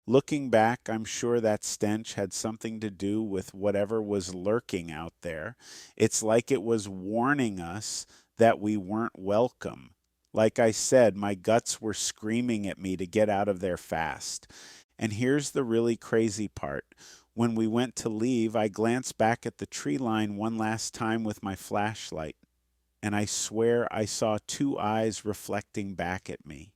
Looking back, I'm sure that stench had something to do with whatever was lurking out there. It's like it was warning us that we weren't welcome. Like I said, my guts were screaming at me to get out of there fast. And here's the really crazy part. When we went to leave, I glanced back at the tree line one last time with my flashlight, and I swear I saw two eyes reflecting back at me.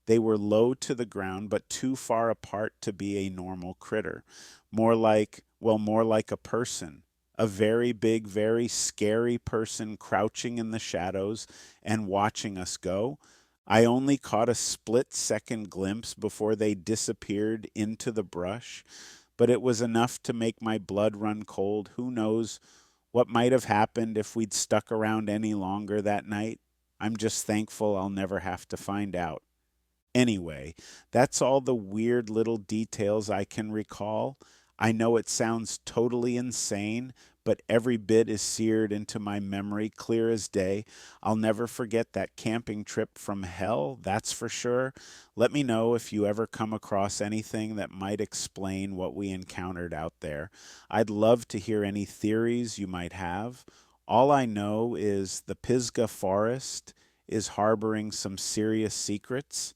They were low to the ground, but too far apart to be a normal critter. More like a person. A very big, very scary person crouching in the shadows and watching us go. I only caught a split-second glimpse before they disappeared into the brush, but it was enough to make my blood run cold. Who knows what might have happened if we'd stuck around any longer that night? I'm just thankful I'll never have to find out. Anyway, that's all the weird little details I can recall. I know it sounds totally insane, but every bit is seared into my memory clear as day. I'll never forget that camping trip from hell, that's for sure. Let me know if you ever come across anything that might explain what we encountered out there. I'd love to hear any theories you might have. All I know is the Pisgah forest is harboring some serious secrets,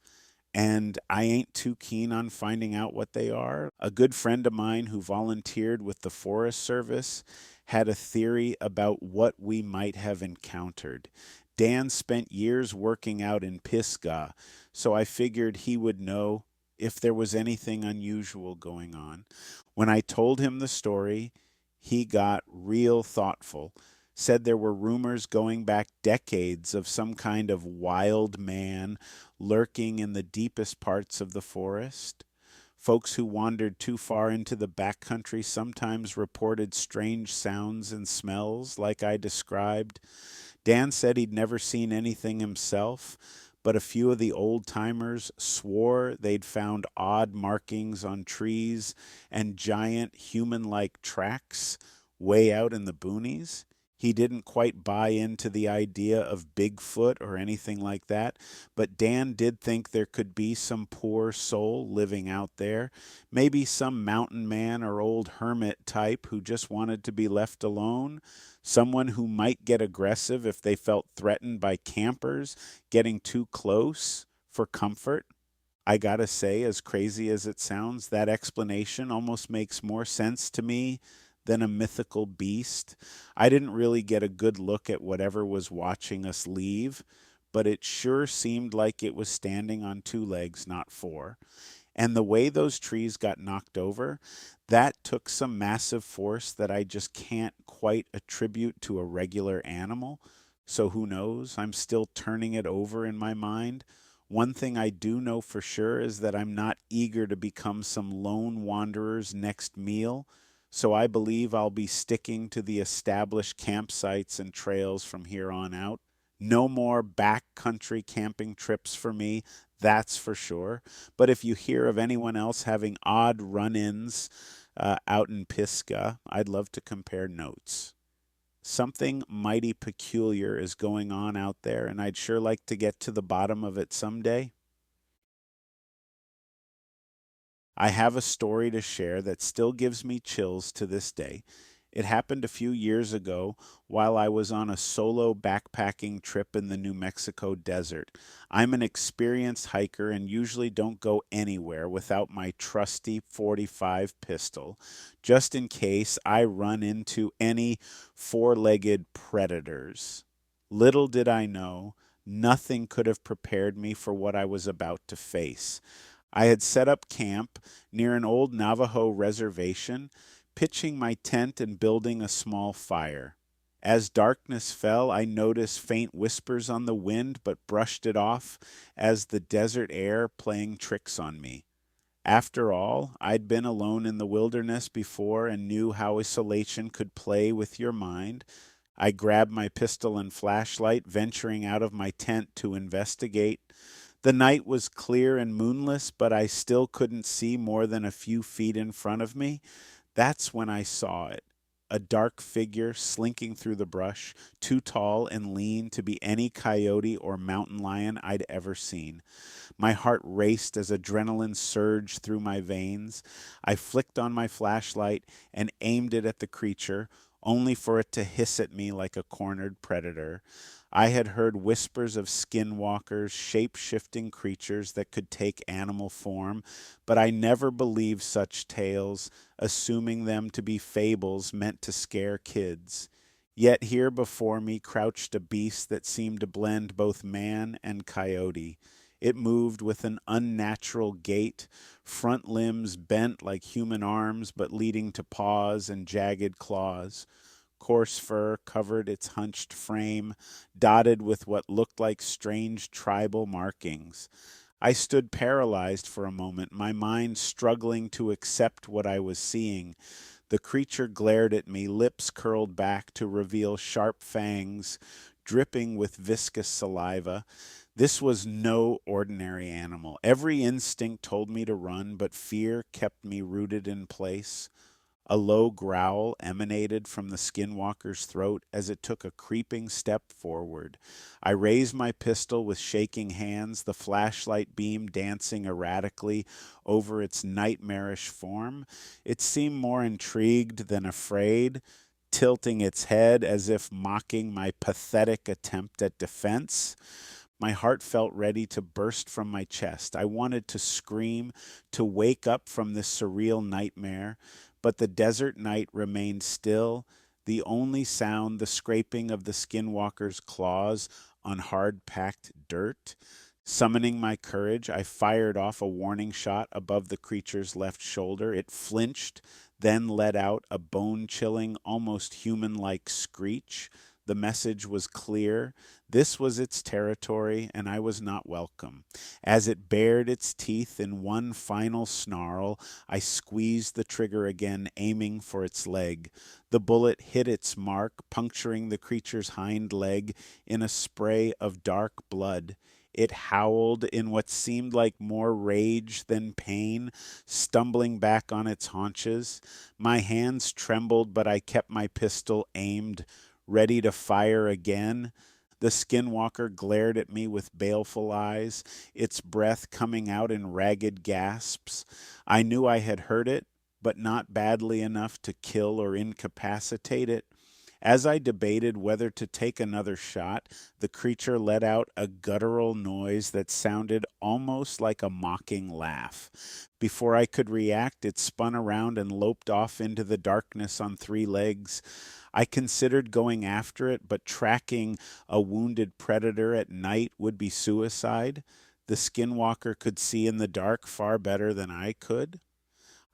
and I ain't too keen on finding out what they are. A good friend of mine who volunteered with the Forest Service had a theory about what we might have encountered. Dan spent years working out in Pisgah, so I figured he would know if there was anything unusual going on. When I told him the story, he got real thoughtful, said there were rumors going back decades of some kind of wild man lurking in the deepest parts of the forest. Folks who wandered too far into the backcountry sometimes reported strange sounds and smells, like I described. Dan said he'd never seen anything himself, but a few of the old timers swore they'd found odd markings on trees and giant human like tracks way out in the boonies. He didn't quite buy into the idea of Bigfoot or anything like that, but Dan did think there could be some poor soul living out there, maybe some mountain man or old hermit type who just wanted to be left alone, someone who might get aggressive if they felt threatened by campers getting too close for comfort. I gotta say, as crazy as it sounds, that explanation almost makes more sense to me than a mythical beast. I didn't really get a good look at whatever was watching us leave, but it sure seemed like it was standing on two legs, not four. And the way those trees got knocked over, that took some massive force that I just can't quite attribute to a regular animal. So who knows? I'm still turning it over in my mind. One thing I do know for sure is that I'm not eager to become some lone wanderer's next meal, so I believe I'll be sticking to the established campsites and trails from here on out. No more backcountry camping trips for me, that's for sure. But if you hear of anyone else having odd run-ins out in Pisgah, I'd love to compare notes. Something mighty peculiar is going on out there, and I'd sure like to get to the bottom of it someday. I have a story to share that still gives me chills to this day. It happened a few years ago while I was on a solo backpacking trip in the New Mexico desert. I'm an experienced hiker and usually don't go anywhere without my trusty .45 pistol, just in case I run into any four-legged predators. Little did I know, nothing could have prepared me for what I was about to face. I had set up camp near an old Navajo reservation, pitching my tent and building a small fire. As darkness fell, I noticed faint whispers on the wind, but brushed it off as the desert air playing tricks on me. After all, I'd been alone in the wilderness before and knew how isolation could play with your mind. I grabbed my pistol and flashlight, venturing out of my tent to investigate. The night was clear and moonless, but I still couldn't see more than a few feet in front of me. That's when I saw it. A dark figure slinking through the brush, too tall and lean to be any coyote or mountain lion I'd ever seen. My heart raced as adrenaline surged through my veins. I flicked on my flashlight and aimed it at the creature, only for it to hiss at me like a cornered predator. I had heard whispers of skinwalkers, shape-shifting creatures that could take animal form, but I never believed such tales, assuming them to be fables meant to scare kids. Yet here before me crouched a beast that seemed to blend both man and coyote. It moved with an unnatural gait, front limbs bent like human arms but leading to paws and jagged claws. Coarse fur covered its hunched frame, dotted with what looked like strange tribal markings. I stood paralyzed for a moment, my mind struggling to accept what I was seeing. The creature glared at me, lips curled back to reveal sharp fangs, dripping with viscous saliva. This was no ordinary animal. Every instinct told me to run, but fear kept me rooted in place. A low growl emanated from the skinwalker's throat as it took a creeping step forward. I raised my pistol with shaking hands, the flashlight beam dancing erratically over its nightmarish form. It seemed more intrigued than afraid, tilting its head as if mocking my pathetic attempt at defense. My heart felt ready to burst from my chest. I wanted to scream, to wake up from this surreal nightmare, but the desert night remained still, the only sound the scraping of the skinwalker's claws on hard-packed dirt. Summoning my courage, I fired off a warning shot above the creature's left shoulder. It flinched, then let out a bone-chilling, almost human-like screech. The message was clear. This was its territory, and I was not welcome. As it bared its teeth in one final snarl, I squeezed the trigger again, aiming for its leg. The bullet hit its mark, puncturing the creature's hind leg in a spray of dark blood. It howled in what seemed like more rage than pain, stumbling back on its haunches. My hands trembled, but I kept my pistol aimed, ready to fire again. The skinwalker glared at me with baleful eyes, its breath coming out in ragged gasps. I knew I had hurt it, but not badly enough to kill or incapacitate it. As I debated whether to take another shot, the creature let out a guttural noise that sounded almost like a mocking laugh. Before I could react, it spun around and loped off into the darkness on three legs. I considered going after it, but tracking a wounded predator at night would be suicide. The skinwalker could see in the dark far better than I could.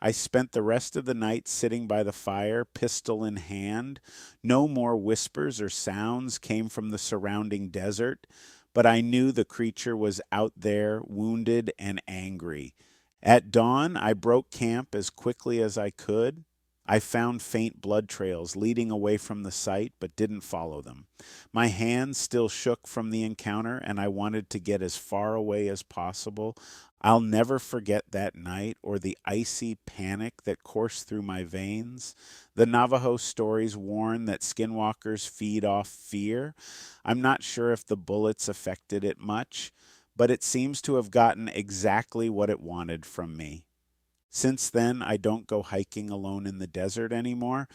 I spent the rest of the night sitting by the fire, pistol in hand. No more whispers or sounds came from the surrounding desert, but I knew the creature was out there, wounded and angry. At dawn, I broke camp as quickly as I could. I found faint blood trails leading away from the site, but didn't follow them. My hands still shook from the encounter, and I wanted to get as far away as possible. I'll never forget that night or the icy panic that coursed through my veins. The Navajo stories warn that skinwalkers feed off fear. I'm not sure if the bullets affected it much, but it seems to have gotten exactly what it wanted from me. Since then, I don't go hiking alone in the desert anymore,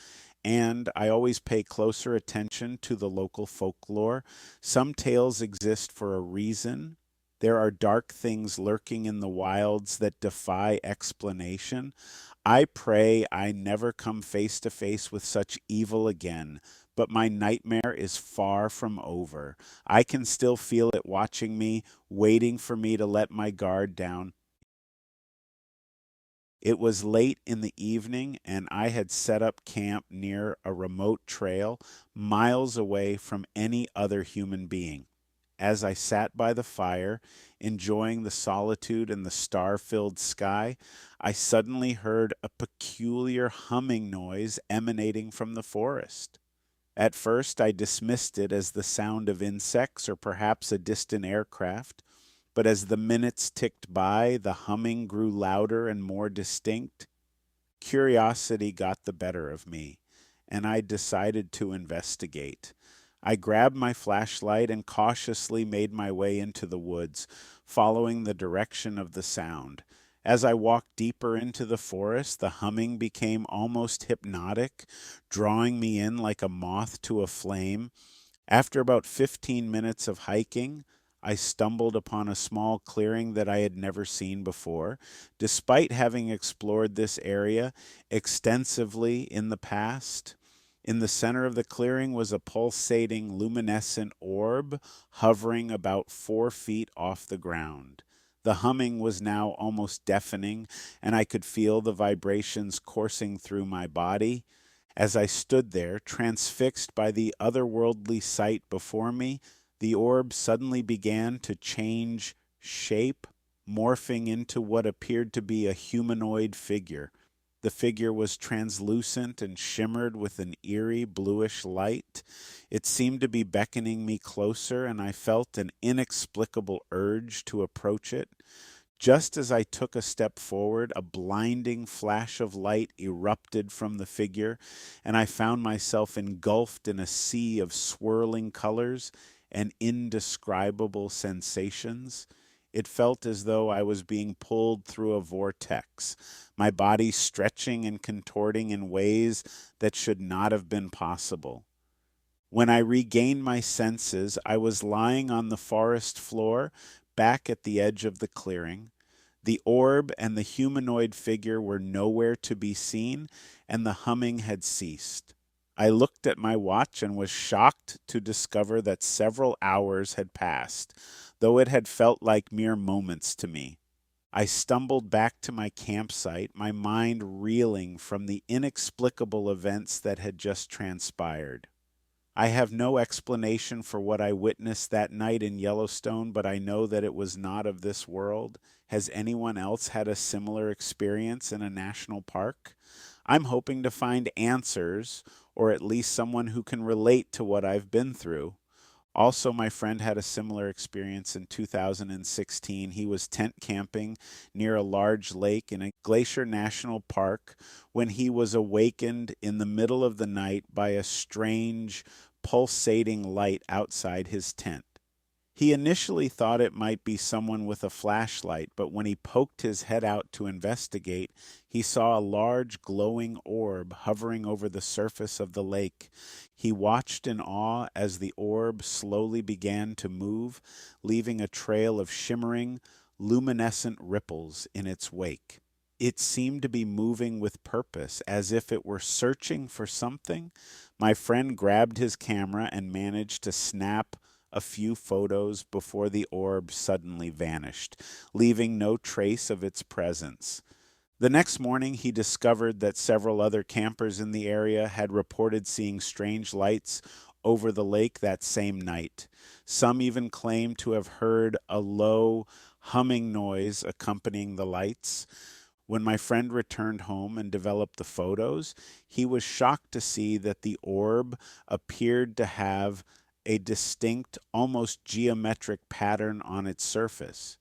and I always pay closer attention to the local folklore. Some tales exist for a reason. There are dark things lurking in the wilds that defy explanation. I pray I never come face to face with such evil again, but my nightmare is far from over. I can still feel it watching me, waiting for me to let my guard down. It was late in the evening, and I had set up camp near a remote trail, miles away from any other human being. As I sat by the fire, enjoying the solitude and the star filled sky, I suddenly heard a peculiar humming noise emanating from the forest. At first, I dismissed it as the sound of insects or perhaps a distant aircraft, but as the minutes ticked by, the humming grew louder and more distinct. Curiosity got the better of me, and I decided to investigate. I grabbed my flashlight and cautiously made my way into the woods, following the direction of the sound. As I walked deeper into the forest, the humming became almost hypnotic, drawing me in like a moth to a flame. After about 15 minutes of hiking, I stumbled upon a small clearing that I had never seen before. Despite having explored this area extensively in the past, in the center of the clearing was a pulsating luminescent orb hovering about 4 feet off the ground. The humming was now almost deafening, and I could feel the vibrations coursing through my body. As I stood there, transfixed by the otherworldly sight before me, the orb suddenly began to change shape, morphing into what appeared to be a humanoid figure. The figure was translucent and shimmered with an eerie bluish light. It seemed to be beckoning me closer, and I felt an inexplicable urge to approach it. Just as I took a step forward, a blinding flash of light erupted from the figure, and I found myself engulfed in a sea of swirling colors and indescribable sensations. It felt as though I was being pulled through a vortex, my body stretching and contorting in ways that should not have been possible. When I regained my senses, I was lying on the forest floor, back at the edge of the clearing. The orb and the humanoid figure were nowhere to be seen, and the humming had ceased. I looked at my watch and was shocked to discover that several hours had passed, though it had felt like mere moments to me. I stumbled back to my campsite, my mind reeling from the inexplicable events that had just transpired. I have no explanation for what I witnessed that night in Yellowstone, but I know that it was not of this world. Has anyone else had a similar experience in a national park? I'm hoping to find answers, or at least someone who can relate to what I've been through. Also, my friend had a similar experience in 2016. He was tent camping near a large lake in a glacier national park when he was awakened in the middle of the night by a strange, pulsating light outside his tent. He initially thought it might be someone with a flashlight, but when he poked his head out to investigate, he saw a large glowing orb hovering over the surface of the lake. He watched in awe as the orb slowly began to move, leaving a trail of shimmering, luminescent ripples in its wake. It seemed to be moving with purpose, as if it were searching for something. My friend grabbed his camera and managed to snap a few photos before the orb suddenly vanished, leaving no trace of its presence. The next morning, he discovered that several other campers in the area had reported seeing strange lights over the lake that same night. Some even claimed to have heard a low, humming noise accompanying the lights. When my friend returned home and developed the photos, he was shocked to see that the orb appeared to have a distinct, almost geometric pattern on its surface.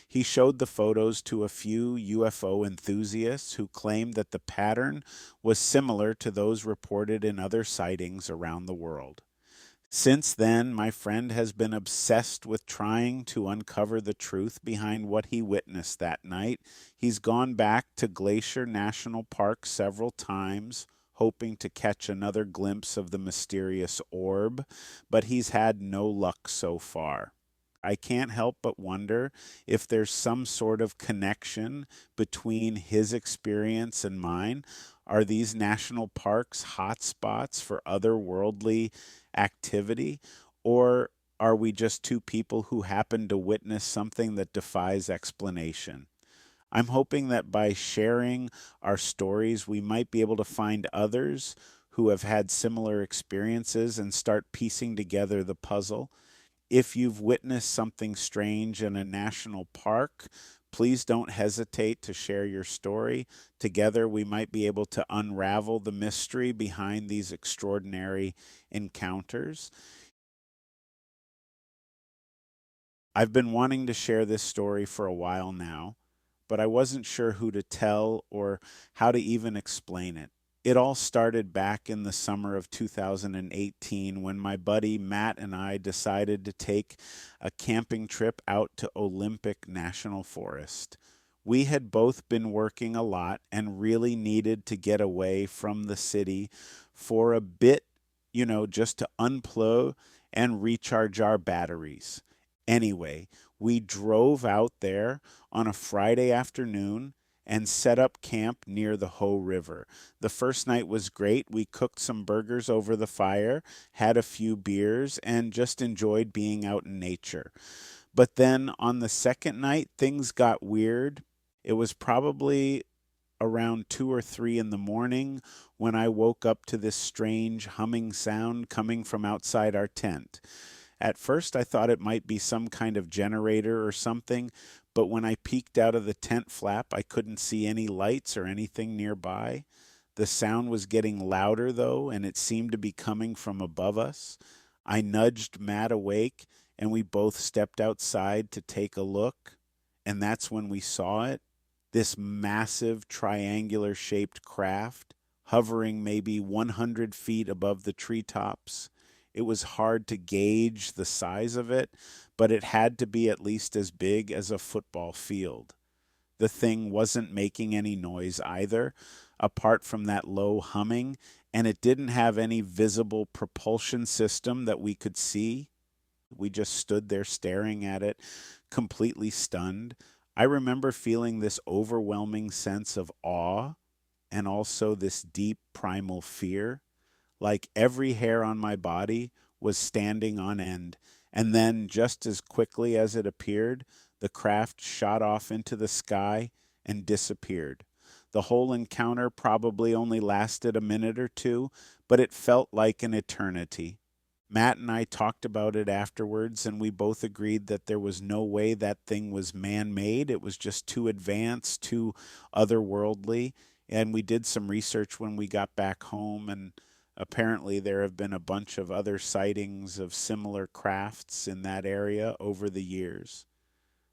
He showed the photos to a few UFO enthusiasts who claimed that the pattern was similar to those reported in other sightings around the world. Since then, my friend has been obsessed with trying to uncover the truth behind what he witnessed that night. He's gone back to Glacier National Park several times, hoping to catch another glimpse of the mysterious orb, but he's had no luck so far. I can't help but wonder if there's some sort of connection between his experience and mine. Are these national parks hotspots for otherworldly activity, or are we just two people who happen to witness something that defies explanation? I'm hoping that by sharing our stories, we might be able to find others who have had similar experiences and start piecing together the puzzle. If you've witnessed something strange in a national park, please don't hesitate to share your story. Together, we might be able to unravel the mystery behind these extraordinary encounters. I've been wanting to share this story for a while now, but I wasn't sure who to tell or how to even explain it. It all started back in the summer of 2018 when my buddy Matt and I decided to take a camping trip out to Olympic National Forest. We had both been working a lot and really needed to get away from the city for a bit, just to unplug and recharge our batteries. Anyway, we drove out there on a Friday afternoon and set up camp near the Hoh River. The first night was great. We cooked some burgers over the fire, had a few beers, and just enjoyed being out in nature. But then on the second night, things got weird. It was probably around 2 or 3 in the morning when I woke up to this strange humming sound coming from outside our tent. At first, I thought it might be some kind of generator or something, but when I peeked out of the tent flap, I couldn't see any lights or anything nearby. The sound was getting louder, though, and it seemed to be coming from above us. I nudged Matt awake, and we both stepped outside to take a look, and that's when we saw it. This massive triangular shaped craft, hovering maybe 100 feet above the treetops. It was hard to gauge the size of it, but it had to be at least as big as a football field. The thing wasn't making any noise either, apart from that low humming, and it didn't have any visible propulsion system that we could see. We just stood there staring at it, completely stunned. I remember feeling this overwhelming sense of awe and also this deep primal fear, like every hair on my body was standing on end. And then, just as quickly as it appeared, the craft shot off into the sky and disappeared. The whole encounter probably only lasted a minute or two, but it felt like an eternity. Matt and I talked about it afterwards, and we both agreed that there was no way that thing was man made. It was just too advanced, too otherworldly. And we did some research when we got back home, and apparently there have been a bunch of other sightings of similar crafts in that area over the years.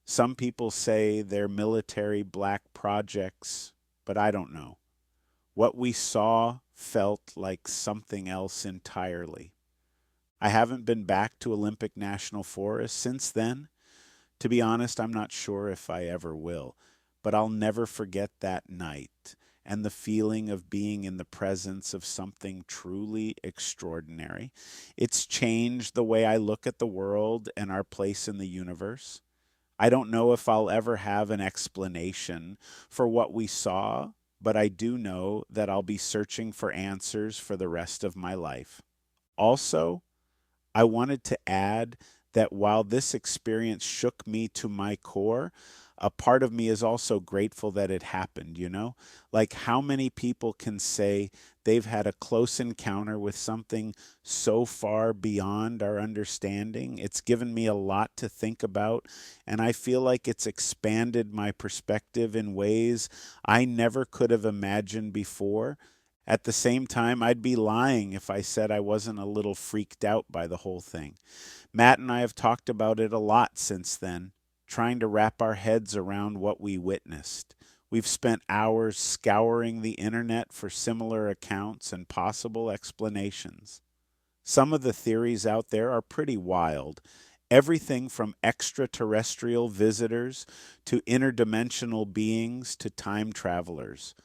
Some people say they're military black projects, but I don't know. What we saw felt like something else entirely. I haven't been back to Olympic National Forest since then. To be honest, I'm not sure if I ever will, but I'll never forget that night and the feeling of being in the presence of something truly extraordinary. It's changed the way I look at the world and our place in the universe. I don't know if I'll ever have an explanation for what we saw, but I do know that I'll be searching for answers for the rest of my life. Also, I wanted to add that while this experience shook me to my core, a part of me is also grateful that it happened. Like, how many people can say they've had a close encounter with something so far beyond our understanding? It's given me a lot to think about, and I feel like it's expanded my perspective in ways I never could have imagined before. At the same time, I'd be lying if I said I wasn't a little freaked out by the whole thing. Matt and I have talked about it a lot since then, trying to wrap our heads around what we witnessed. We've spent hours scouring the internet for similar accounts and possible explanations. Some of the theories out there are pretty wild. Everything from extraterrestrial visitors to interdimensional beings to time travelers.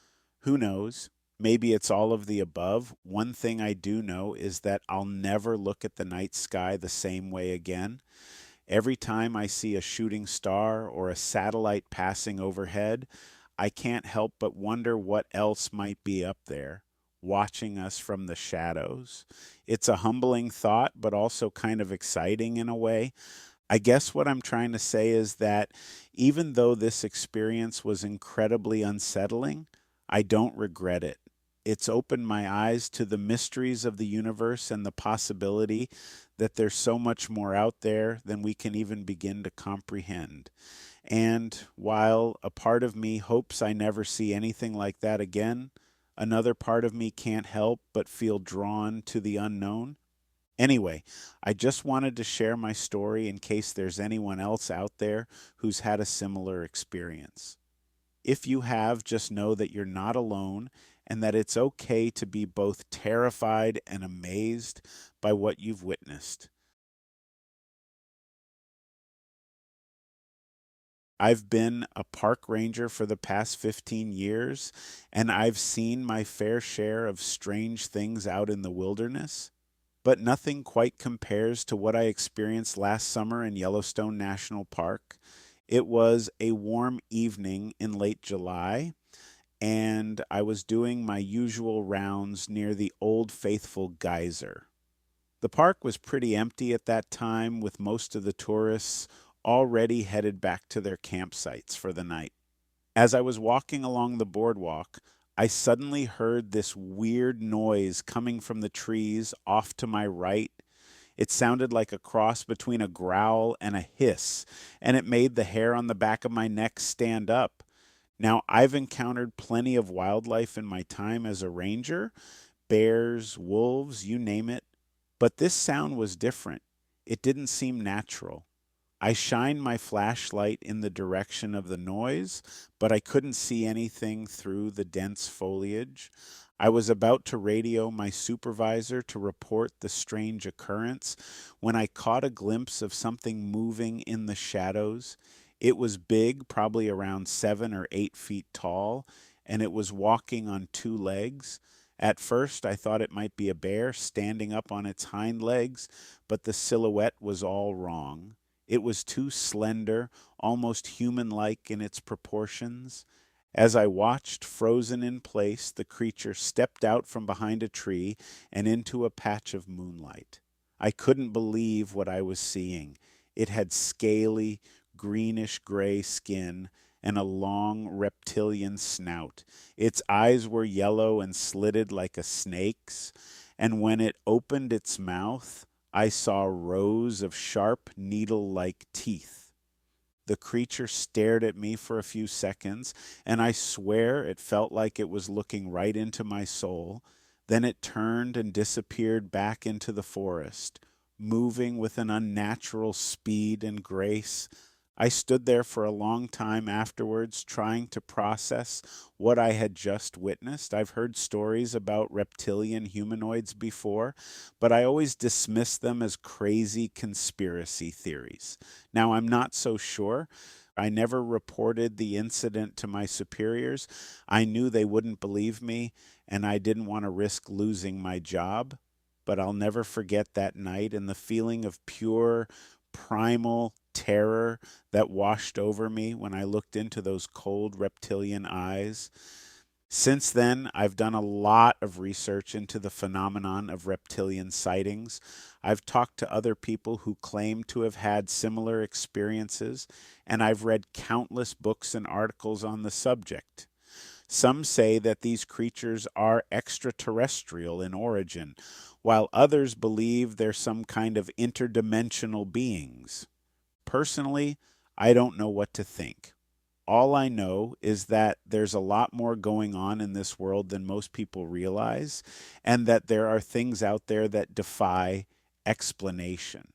Who knows? Maybe it's all of the above. One thing I do know is that I'll never look at the night sky the same way again. Every time I see a shooting star or a satellite passing overhead, I can't help but wonder what else might be up there, watching us from the shadows. It's a humbling thought, but also kind of exciting in a way. I guess what I'm trying to say is that even though this experience was incredibly unsettling, I don't regret it. It's opened my eyes to the mysteries of the universe and the possibility that there's so much more out there than we can even begin to comprehend. And while a part of me hopes I never see anything like that again, another part of me can't help but feel drawn to the unknown. Anyway, I just wanted to share my story in case there's anyone else out there who's had a similar experience. If you have, just know that you're not alone and that it's okay to be both terrified and amazed by what you've witnessed. I've been a park ranger for the past 15 years, and I've seen my fair share of strange things out in the wilderness. But nothing quite compares to what I experienced last summer in Yellowstone National Park. It was a warm evening in late July, and I was doing my usual rounds near the Old Faithful geyser. The park was pretty empty at that time, with most of the tourists already headed back to their campsites for the night. As I was walking along the boardwalk, I suddenly heard this weird noise coming from the trees off to my right. It sounded like a cross between a growl and a hiss, and it made the hair on the back of my neck stand up. Now, I've encountered plenty of wildlife in my time as a ranger, bears, wolves, you name it, but this sound was different. It didn't seem natural. I shined my flashlight in the direction of the noise, but I couldn't see anything through the dense foliage. I was about to radio my supervisor to report the strange occurrence when I caught a glimpse of something moving in the shadows. It was big, probably around 7 or 8 feet tall, and it was walking on two legs. At first, I thought it might be a bear standing up on its hind legs, but the silhouette was all wrong. It was too slender, almost human like in its proportions. As I watched, frozen in place, the creature stepped out from behind a tree and into a patch of moonlight. I couldn't believe what I was seeing. It had scaly, greenish gray skin and a long reptilian snout. Its eyes were yellow and slitted like a snake's, and when it opened its mouth, I saw rows of sharp, needle like teeth. The creature stared at me for a few seconds, and I swear it felt like it was looking right into my soul. Then it turned and disappeared back into the forest, moving with an unnatural speed and grace. I stood there for a long time afterwards, trying to process what I had just witnessed. I've heard stories about reptilian humanoids before, but I always dismissed them as crazy conspiracy theories. Now, I'm not so sure. I never reported the incident to my superiors. I knew they wouldn't believe me, and I didn't want to risk losing my job. But I'll never forget that night and the feeling of pure, primal terror that washed over me when I looked into those cold reptilian eyes. Since then, I've done a lot of research into the phenomenon of reptilian sightings. I've talked to other people who claim to have had similar experiences, and I've read countless books and articles on the subject. Some say that these creatures are extraterrestrial in origin, while others believe they're some kind of interdimensional beings. Personally, I don't know what to think. All I know is that there's a lot more going on in this world than most people realize, and that there are things out there that defy explanation.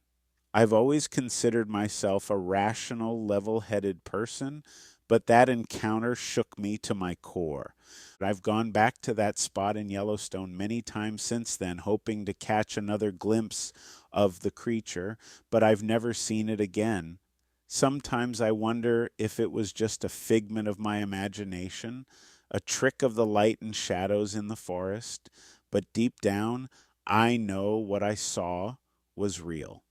I've always considered myself a rational, level headed person, but that encounter shook me to my core. I've gone back to that spot in Yellowstone many times since then, hoping to catch another glimpse of the creature, but I've never seen it again. Sometimes I wonder if it was just a figment of my imagination, a trick of the light and shadows in the forest, but deep down, I know what I saw was real.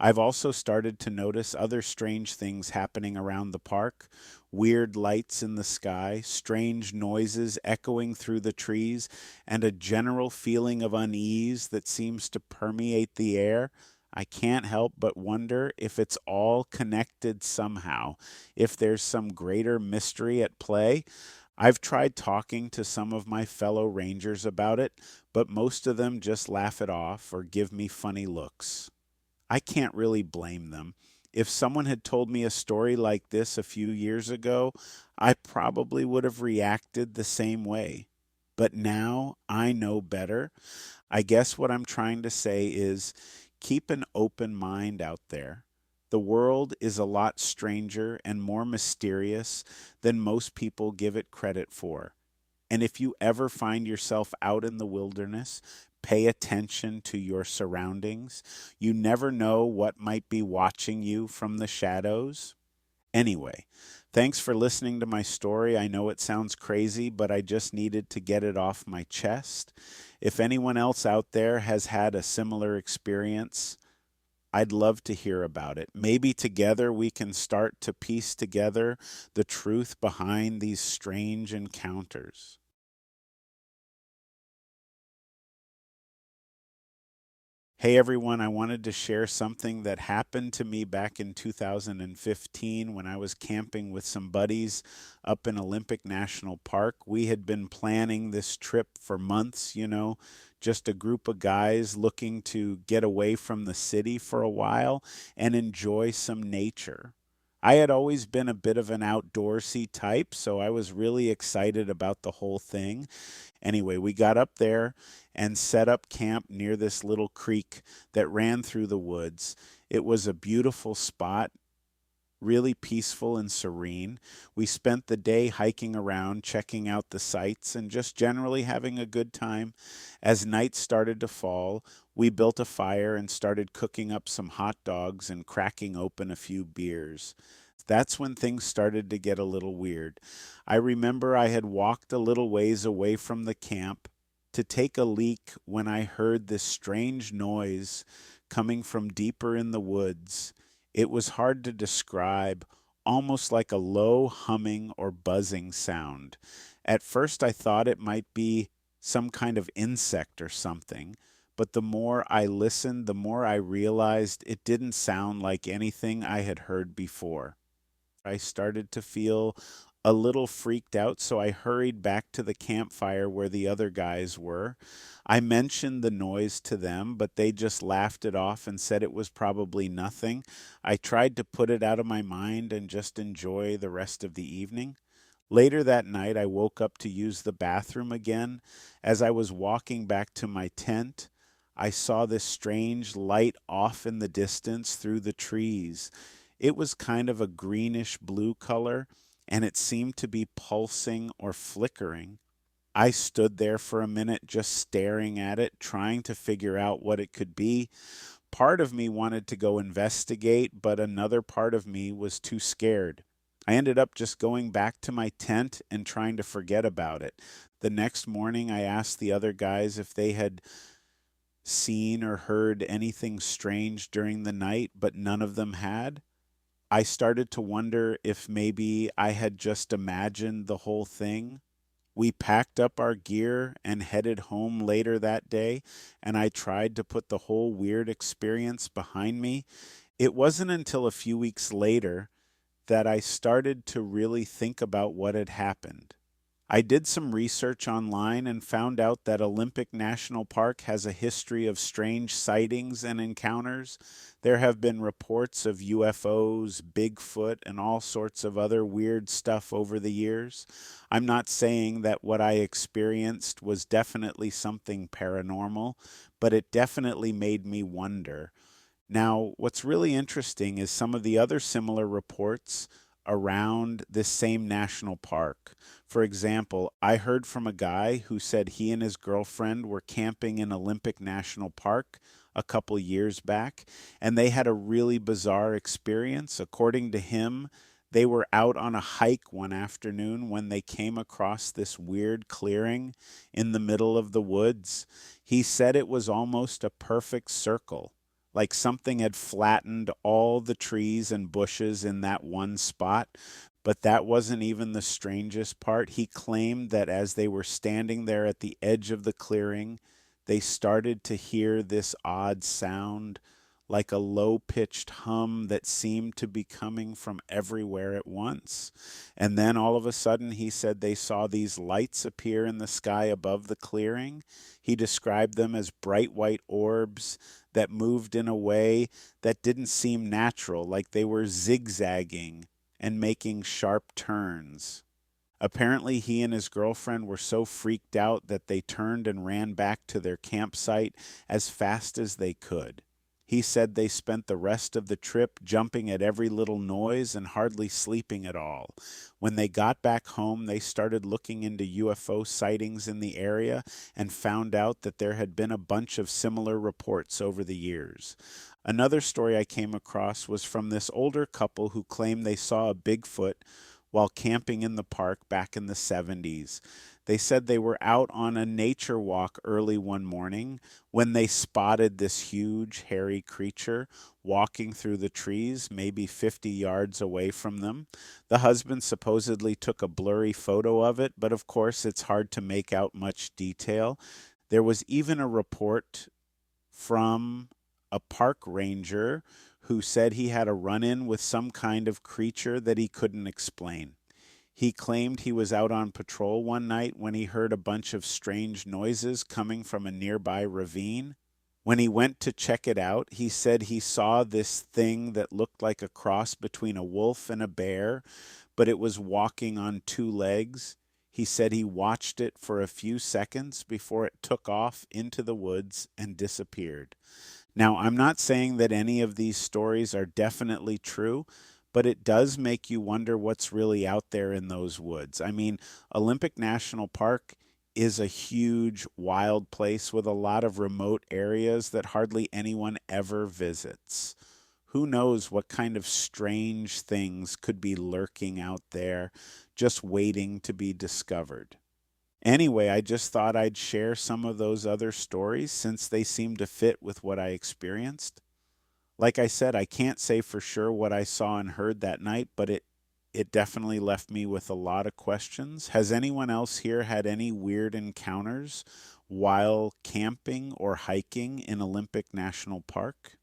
I've also started to notice other strange things happening around the park. Weird lights in the sky, strange noises echoing through the trees, and a general feeling of unease that seems to permeate the air. I can't help but wonder if it's all connected somehow, if there's some greater mystery at play. I've tried talking to some of my fellow rangers about it, but most of them just laugh it off or give me funny looks. I can't really blame them. If someone had told me a story like this a few years ago, I probably would have reacted the same way. But now I know better. I guess what I'm trying to say is keep an open mind out there. The world is a lot stranger and more mysterious than most people give it credit for. And if you ever find yourself out in the wilderness, pay attention to your surroundings. You never know what might be watching you from the shadows. Anyway, thanks for listening to my story. I know it sounds crazy, but I just needed to get it off my chest. If anyone else out there has had a similar experience, I'd love to hear about it. Maybe together we can start to piece together the truth behind these strange encounters. Hey everyone, I wanted to share something that happened to me back in 2015 when I was camping with some buddies up in Olympic National Park. We had been planning this trip for months, just a group of guys looking to get away from the city for a while and enjoy some nature. I had always been a bit of an outdoorsy type, so I was really excited about the whole thing. Anyway, we got up there and set up camp near this little creek that ran through the woods. It was a beautiful spot, really peaceful and serene. We spent the day hiking around, checking out the sights, and just generally having a good time. As night started to fall, we built a fire and started cooking up some hot dogs and cracking open a few beers. That's when things started to get a little weird. I remember I had walked a little ways away from the camp to take a leak when I heard this strange noise coming from deeper in the woods. It was hard to describe, almost like a low humming or buzzing sound. At first, I thought it might be some kind of insect or something, but the more I listened, the more I realized it didn't sound like anything I had heard before. I started to feel a little freaked out, so I hurried back to the campfire where the other guys were. I mentioned the noise to them, but they just laughed it off and said it was probably nothing. I tried to put it out of my mind and just enjoy the rest of the evening. Later that night, I woke up to use the bathroom again. As I was walking back to my tent, I saw this strange light off in the distance through the trees. It was kind of a greenish blue color, and it seemed to be pulsing or flickering. I stood there for a minute just staring at it, trying to figure out what it could be. Part of me wanted to go investigate, but another part of me was too scared. I ended up just going back to my tent and trying to forget about it. The next morning, I asked the other guys if they had seen or heard anything strange during the night, but none of them had. I started to wonder if maybe I had just imagined the whole thing. We packed up our gear and headed home later that day, and I tried to put the whole weird experience behind me. It wasn't until a few weeks later that I started to really think about what had happened. I did some research online and found out that Olympic National Park has a history of strange sightings and encounters. There have been reports of UFOs, Bigfoot, and all sorts of other weird stuff over the years. I'm not saying that what I experienced was definitely something paranormal, but it definitely made me wonder. Now, what's really interesting is some of the other similar reports around this same national park. For example, I heard from a guy who said he and his girlfriend were camping in Olympic National Park a couple years back, and they had a really bizarre experience. According to him, they were out on a hike one afternoon when they came across this weird clearing in the middle of the woods. He said it was almost a perfect circle, like something had flattened all the trees and bushes in that one spot. But that wasn't even the strangest part. He claimed that as they were standing there at the edge of the clearing, they started to hear this odd sound, like a low-pitched hum that seemed to be coming from everywhere at once. And then all of a sudden, he said they saw these lights appear in the sky above the clearing. He described them as bright white orbs that moved in a way that didn't seem natural, like they were zigzagging and making sharp turns. Apparently, he and his girlfriend were so freaked out that they turned and ran back to their campsite as fast as they could. He said they spent the rest of the trip jumping at every little noise and hardly sleeping at all. When they got back home, they started looking into UFO sightings in the area and found out that there had been a bunch of similar reports over the years. Another story I came across was from this older couple who claimed they saw a Bigfoot while camping in the park back in the 70s. They said they were out on a nature walk early one morning when they spotted this huge, hairy creature walking through the trees, maybe 50 yards away from them. The husband supposedly took a blurry photo of it, but of course it's hard to make out much detail. There was even a report from a park ranger who said he had a run-in with some kind of creature that he couldn't explain. He claimed he was out on patrol one night when he heard a bunch of strange noises coming from a nearby ravine. When he went to check it out, he said he saw this thing that looked like a cross between a wolf and a bear, but it was walking on two legs. He said he watched it for a few seconds before it took off into the woods and disappeared. Now, I'm not saying that any of these stories are definitely true, but it does make you wonder what's really out there in those woods. I mean, Olympic National Park is a huge, wild place with a lot of remote areas that hardly anyone ever visits. Who knows what kind of strange things could be lurking out there, just waiting to be discovered. Anyway, I just thought I'd share some of those other stories since they seem to fit with what I experienced. Like I said, I can't say for sure what I saw and heard that night, but it definitely left me with a lot of questions. Has anyone else here had any weird encounters while camping or hiking in Olympic National Park?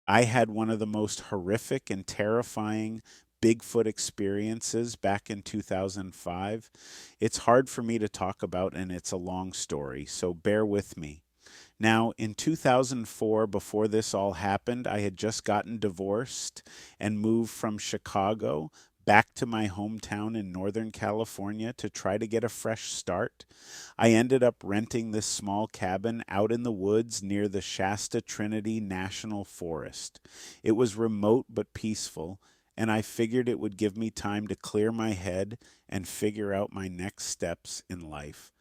I had one of the most horrific and terrifying Bigfoot experiences back in 2005. It's hard for me to talk about, and it's a long story, so bear with me. Now, in 2004, before this all happened, I had just gotten divorced and moved from Chicago back to my hometown in Northern California to try to get a fresh start. I ended up renting this small cabin out in the woods near the Shasta Trinity National Forest. It was remote but peaceful, and I figured it would give me time to clear my head and figure out my next steps in life.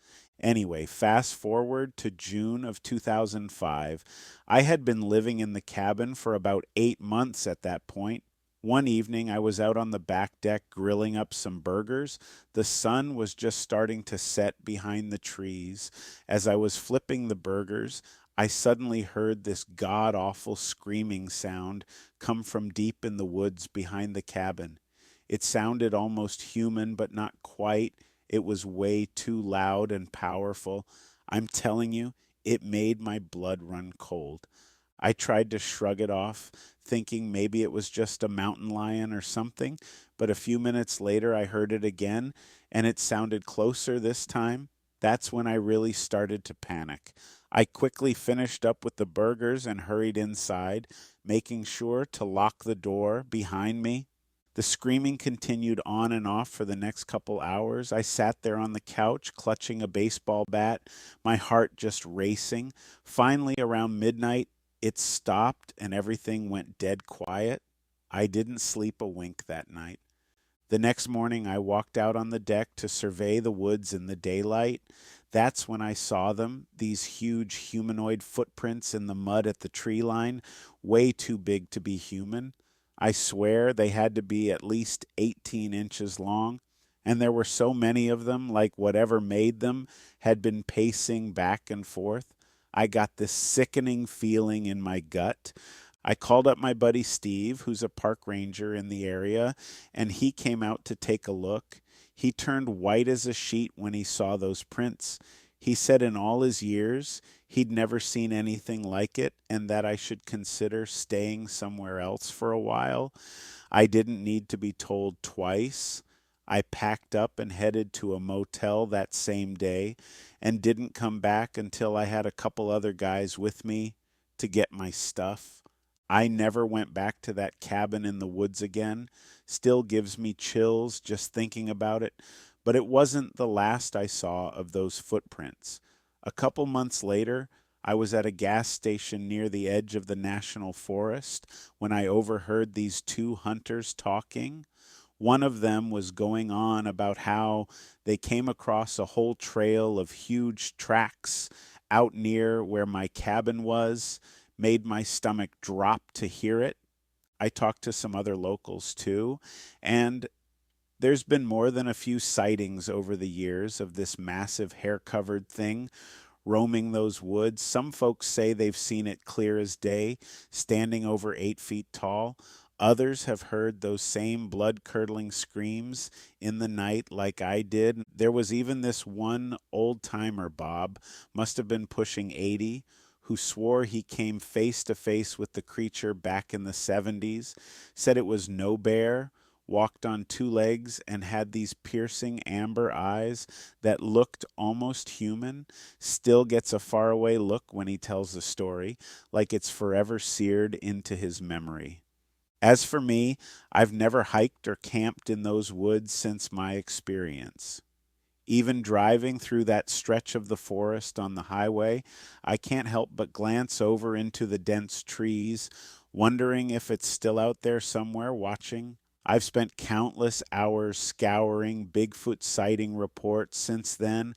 Anyway, fast forward to June of 2005. I had been living in the cabin for about 8 months at that point. One evening, I was out on the back deck grilling up some burgers. The sun was just starting to set behind the trees. As I was flipping the burgers, I suddenly heard this god-awful screaming sound come from deep in the woods behind the cabin. It sounded almost human, but not quite. It was way too loud and powerful. I'm telling you, it made my blood run cold. I tried to shrug it off, thinking maybe it was just a mountain lion or something, but a few minutes later I heard it again, and it sounded closer this time. That's when I really started to panic. I quickly finished up with the burgers and hurried inside, making sure to lock the door behind me. The screaming continued on and off for the next couple hours. I sat there on the couch, clutching a baseball bat, my heart just racing. Finally, around midnight, it stopped and everything went dead quiet. I didn't sleep a wink that night. The next morning, I walked out on the deck to survey the woods in the daylight. That's when I saw them, these huge humanoid footprints in the mud at the tree line, way too big to be human. I swear they had to be at least 18 inches long, and there were so many of them, like whatever made them had been pacing back and forth. I got this sickening feeling in my gut. I called up my buddy Steve, who's a park ranger in the area, and he came out to take a look. He turned white as a sheet when he saw those prints. He said in all his years, he'd never seen anything like it and that I should consider staying somewhere else for a while. I didn't need to be told twice. I packed up and headed to a motel that same day and didn't come back until I had a couple other guys with me to get my stuff. I never went back to that cabin in the woods again. Still gives me chills just thinking about it, but it wasn't the last I saw of those footprints. A couple months later, I was at a gas station near the edge of the national forest when I overheard these two hunters talking. One of them was going on about how they came across a whole trail of huge tracks out near where my cabin was. Made my stomach drop to hear it. I talked to some other locals too, and there's been more than a few sightings over the years of this massive hair-covered thing roaming those woods. Some folks say they've seen it clear as day, standing over 8 feet tall. Others have heard those same blood-curdling screams in the night like I did. There was even this one old-timer, Bob, must have been pushing 80, who swore he came face to face with the creature back in the 70s, said it was no bear, walked on two legs, and had these piercing amber eyes that looked almost human. Still gets a faraway look when he tells the story, like it's forever seared into his memory. As for me, I've never hiked or camped in those woods since my experience. Even driving through that stretch of the forest on the highway, I can't help but glance over into the dense trees, wondering if it's still out there somewhere watching. I've spent countless hours scouring Bigfoot sighting reports since then,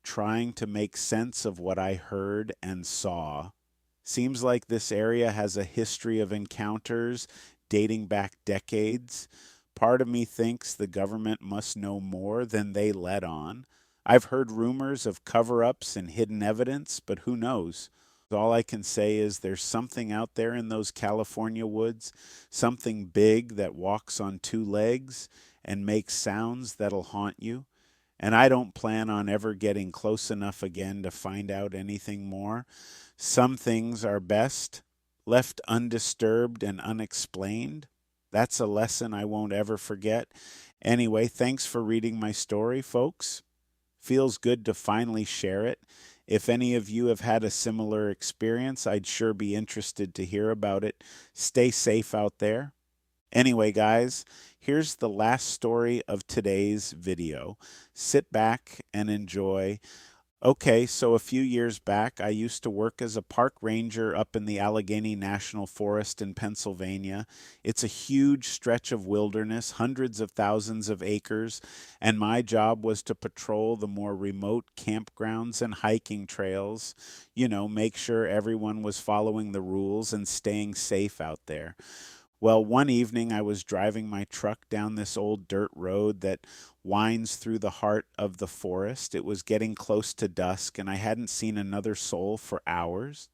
trying to make sense of what I heard and saw. Seems like this area has a history of encounters dating back decades. Part of me thinks the government must know more than they let on. I've heard rumors of cover-ups and hidden evidence, but who knows? All I can say is there's something out there in those California woods, something big that walks on two legs and makes sounds that'll haunt you. And I don't plan on ever getting close enough again to find out anything more. Some things are best left undisturbed and unexplained. That's a lesson I won't ever forget. Anyway, thanks for reading my story, folks. Feels good to finally share it. If any of you have had a similar experience, I'd sure be interested to hear about it. Stay safe out there. Anyway, guys, here's the last story of today's video. Sit back and enjoy. Okay, so a few years back, I used to work as a park ranger up in the Allegheny National Forest in Pennsylvania. It's a huge stretch of wilderness, hundreds of thousands of acres, and my job was to patrol the more remote campgrounds and hiking trails. Make sure everyone was following the rules and staying safe out there. Well, one evening I was driving my truck down this old dirt road that winds through the heart of the forest. It was getting close to dusk, and I hadn't seen another soul for hours.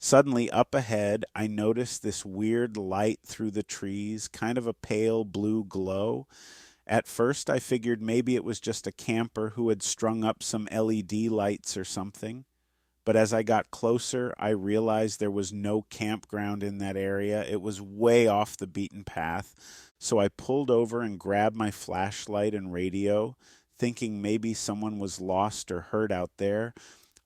Suddenly, up ahead, I noticed this weird light through the trees, kind of a pale blue glow. At first, I figured maybe it was just a camper who had strung up some LED lights or something. But as I got closer, I realized there was no campground in that area. It was way off the beaten path. So I pulled over and grabbed my flashlight and radio, thinking maybe someone was lost or hurt out there.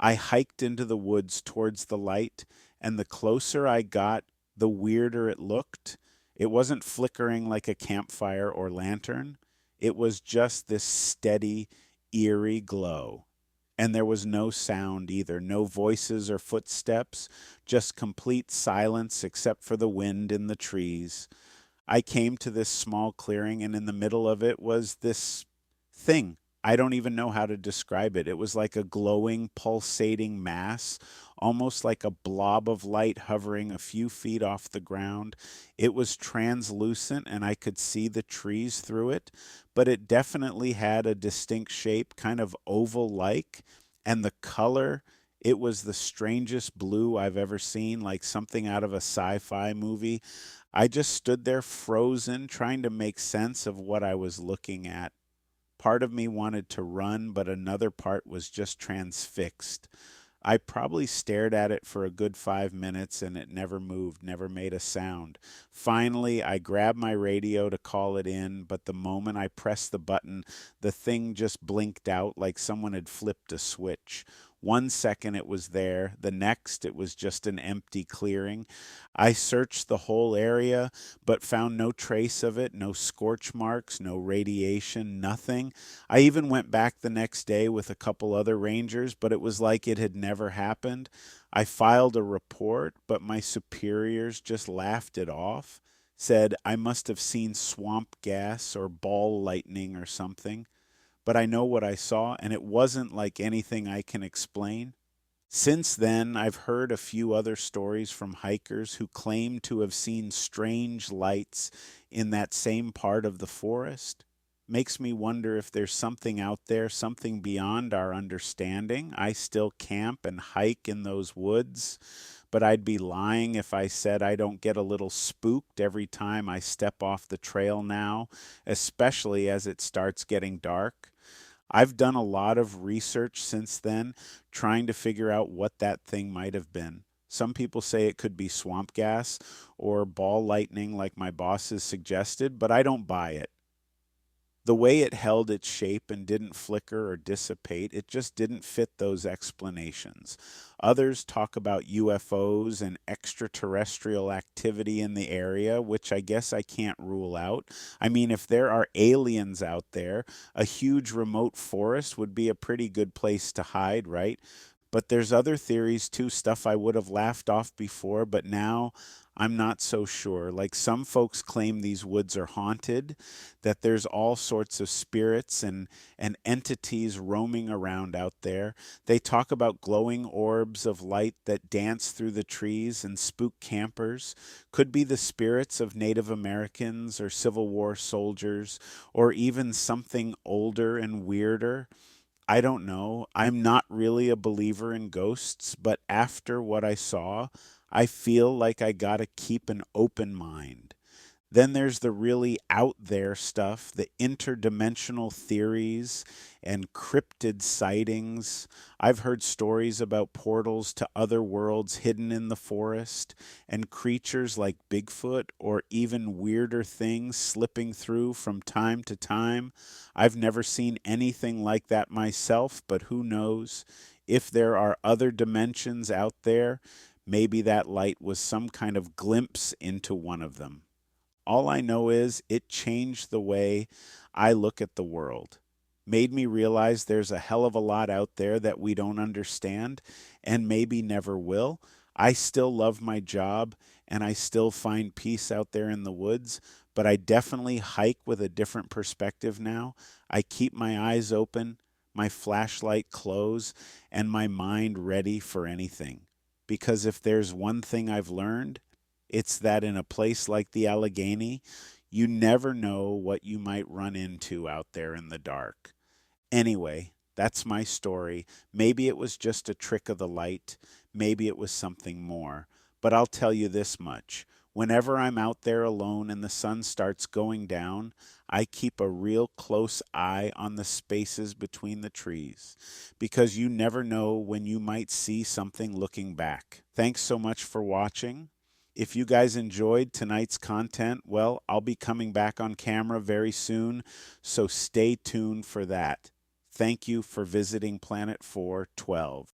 I hiked into the woods towards the light, and the closer I got, the weirder it looked. It wasn't flickering like a campfire or lantern. It was just this steady, eerie glow. And there was no sound either, no voices or footsteps, just complete silence except for the wind in the trees. I came to this small clearing, and in the middle of it was this thing. I don't even know how to describe it. It was like a glowing, pulsating mass, almost like a blob of light hovering a few feet off the ground. It was translucent, and I could see the trees through it, but it definitely had a distinct shape, kind of oval-like, and the color, it was the strangest blue I've ever seen, like something out of a sci-fi movie. I just stood there frozen, trying to make sense of what I was looking at. Part of me wanted to run, but another part was just transfixed. I probably stared at it for a good 5 minutes and it never moved, never made a sound. Finally, I grabbed my radio to call it in, but the moment I pressed the button, the thing just blinked out like someone had flipped a switch. 1 second it was there, the next it was just an empty clearing. I searched the whole area, but found no trace of it, no scorch marks, no radiation, nothing. I even went back the next day with a couple other rangers, but it was like it had never happened. I filed a report, but my superiors just laughed it off, said I must have seen swamp gas or ball lightning or something. But I know what I saw, and it wasn't like anything I can explain. Since then, I've heard a few other stories from hikers who claim to have seen strange lights in that same part of the forest. Makes me wonder if there's something out there, something beyond our understanding. I still camp and hike in those woods, but I'd be lying if I said I don't get a little spooked every time I step off the trail now, especially as it starts getting dark. I've done a lot of research since then, trying to figure out what that thing might have been. Some people say it could be swamp gas or ball lightning, like my bosses suggested, but I don't buy it. The way it held its shape and didn't flicker or dissipate, it just didn't fit those explanations. Others talk about UFOs and extraterrestrial activity in the area, which I guess I can't rule out. I mean, if there are aliens out there, a huge remote forest would be a pretty good place to hide, right? But there's other theories too, stuff I would have laughed off before, but now I'm not so sure. Like some folks claim these woods are haunted, that there's all sorts of spirits and entities roaming around out there. They talk about glowing orbs of light that dance through the trees and spook campers. Could be the spirits of Native Americans or Civil War soldiers, or even something older and weirder. I don't know. I'm not really a believer in ghosts, but after what I saw, I feel like I gotta keep an open mind. Then there's the really out there stuff, the interdimensional theories and cryptid sightings. I've heard stories about portals to other worlds hidden in the forest and creatures like Bigfoot or even weirder things slipping through from time to time. I've never seen anything like that myself, but who knows? If there are other dimensions out there, maybe that light was some kind of glimpse into one of them. All I know is it changed the way I look at the world. Made me realize there's a hell of a lot out there that we don't understand and maybe never will. I still love my job and I still find peace out there in the woods, but I definitely hike with a different perspective now. I keep my eyes open, my flashlight closed, and my mind ready for anything. Because if there's one thing I've learned, it's that in a place like the Allegheny, you never know what you might run into out there in the dark. Anyway, that's my story. Maybe it was just a trick of the light. Maybe it was something more. But I'll tell you this much. Whenever I'm out there alone and the sun starts going down, I keep a real close eye on the spaces between the trees, because you never know when you might see something looking back. Thanks so much for watching. If you guys enjoyed tonight's content, well, I'll be coming back on camera very soon, so stay tuned for that. Thank you for visiting Planet 412.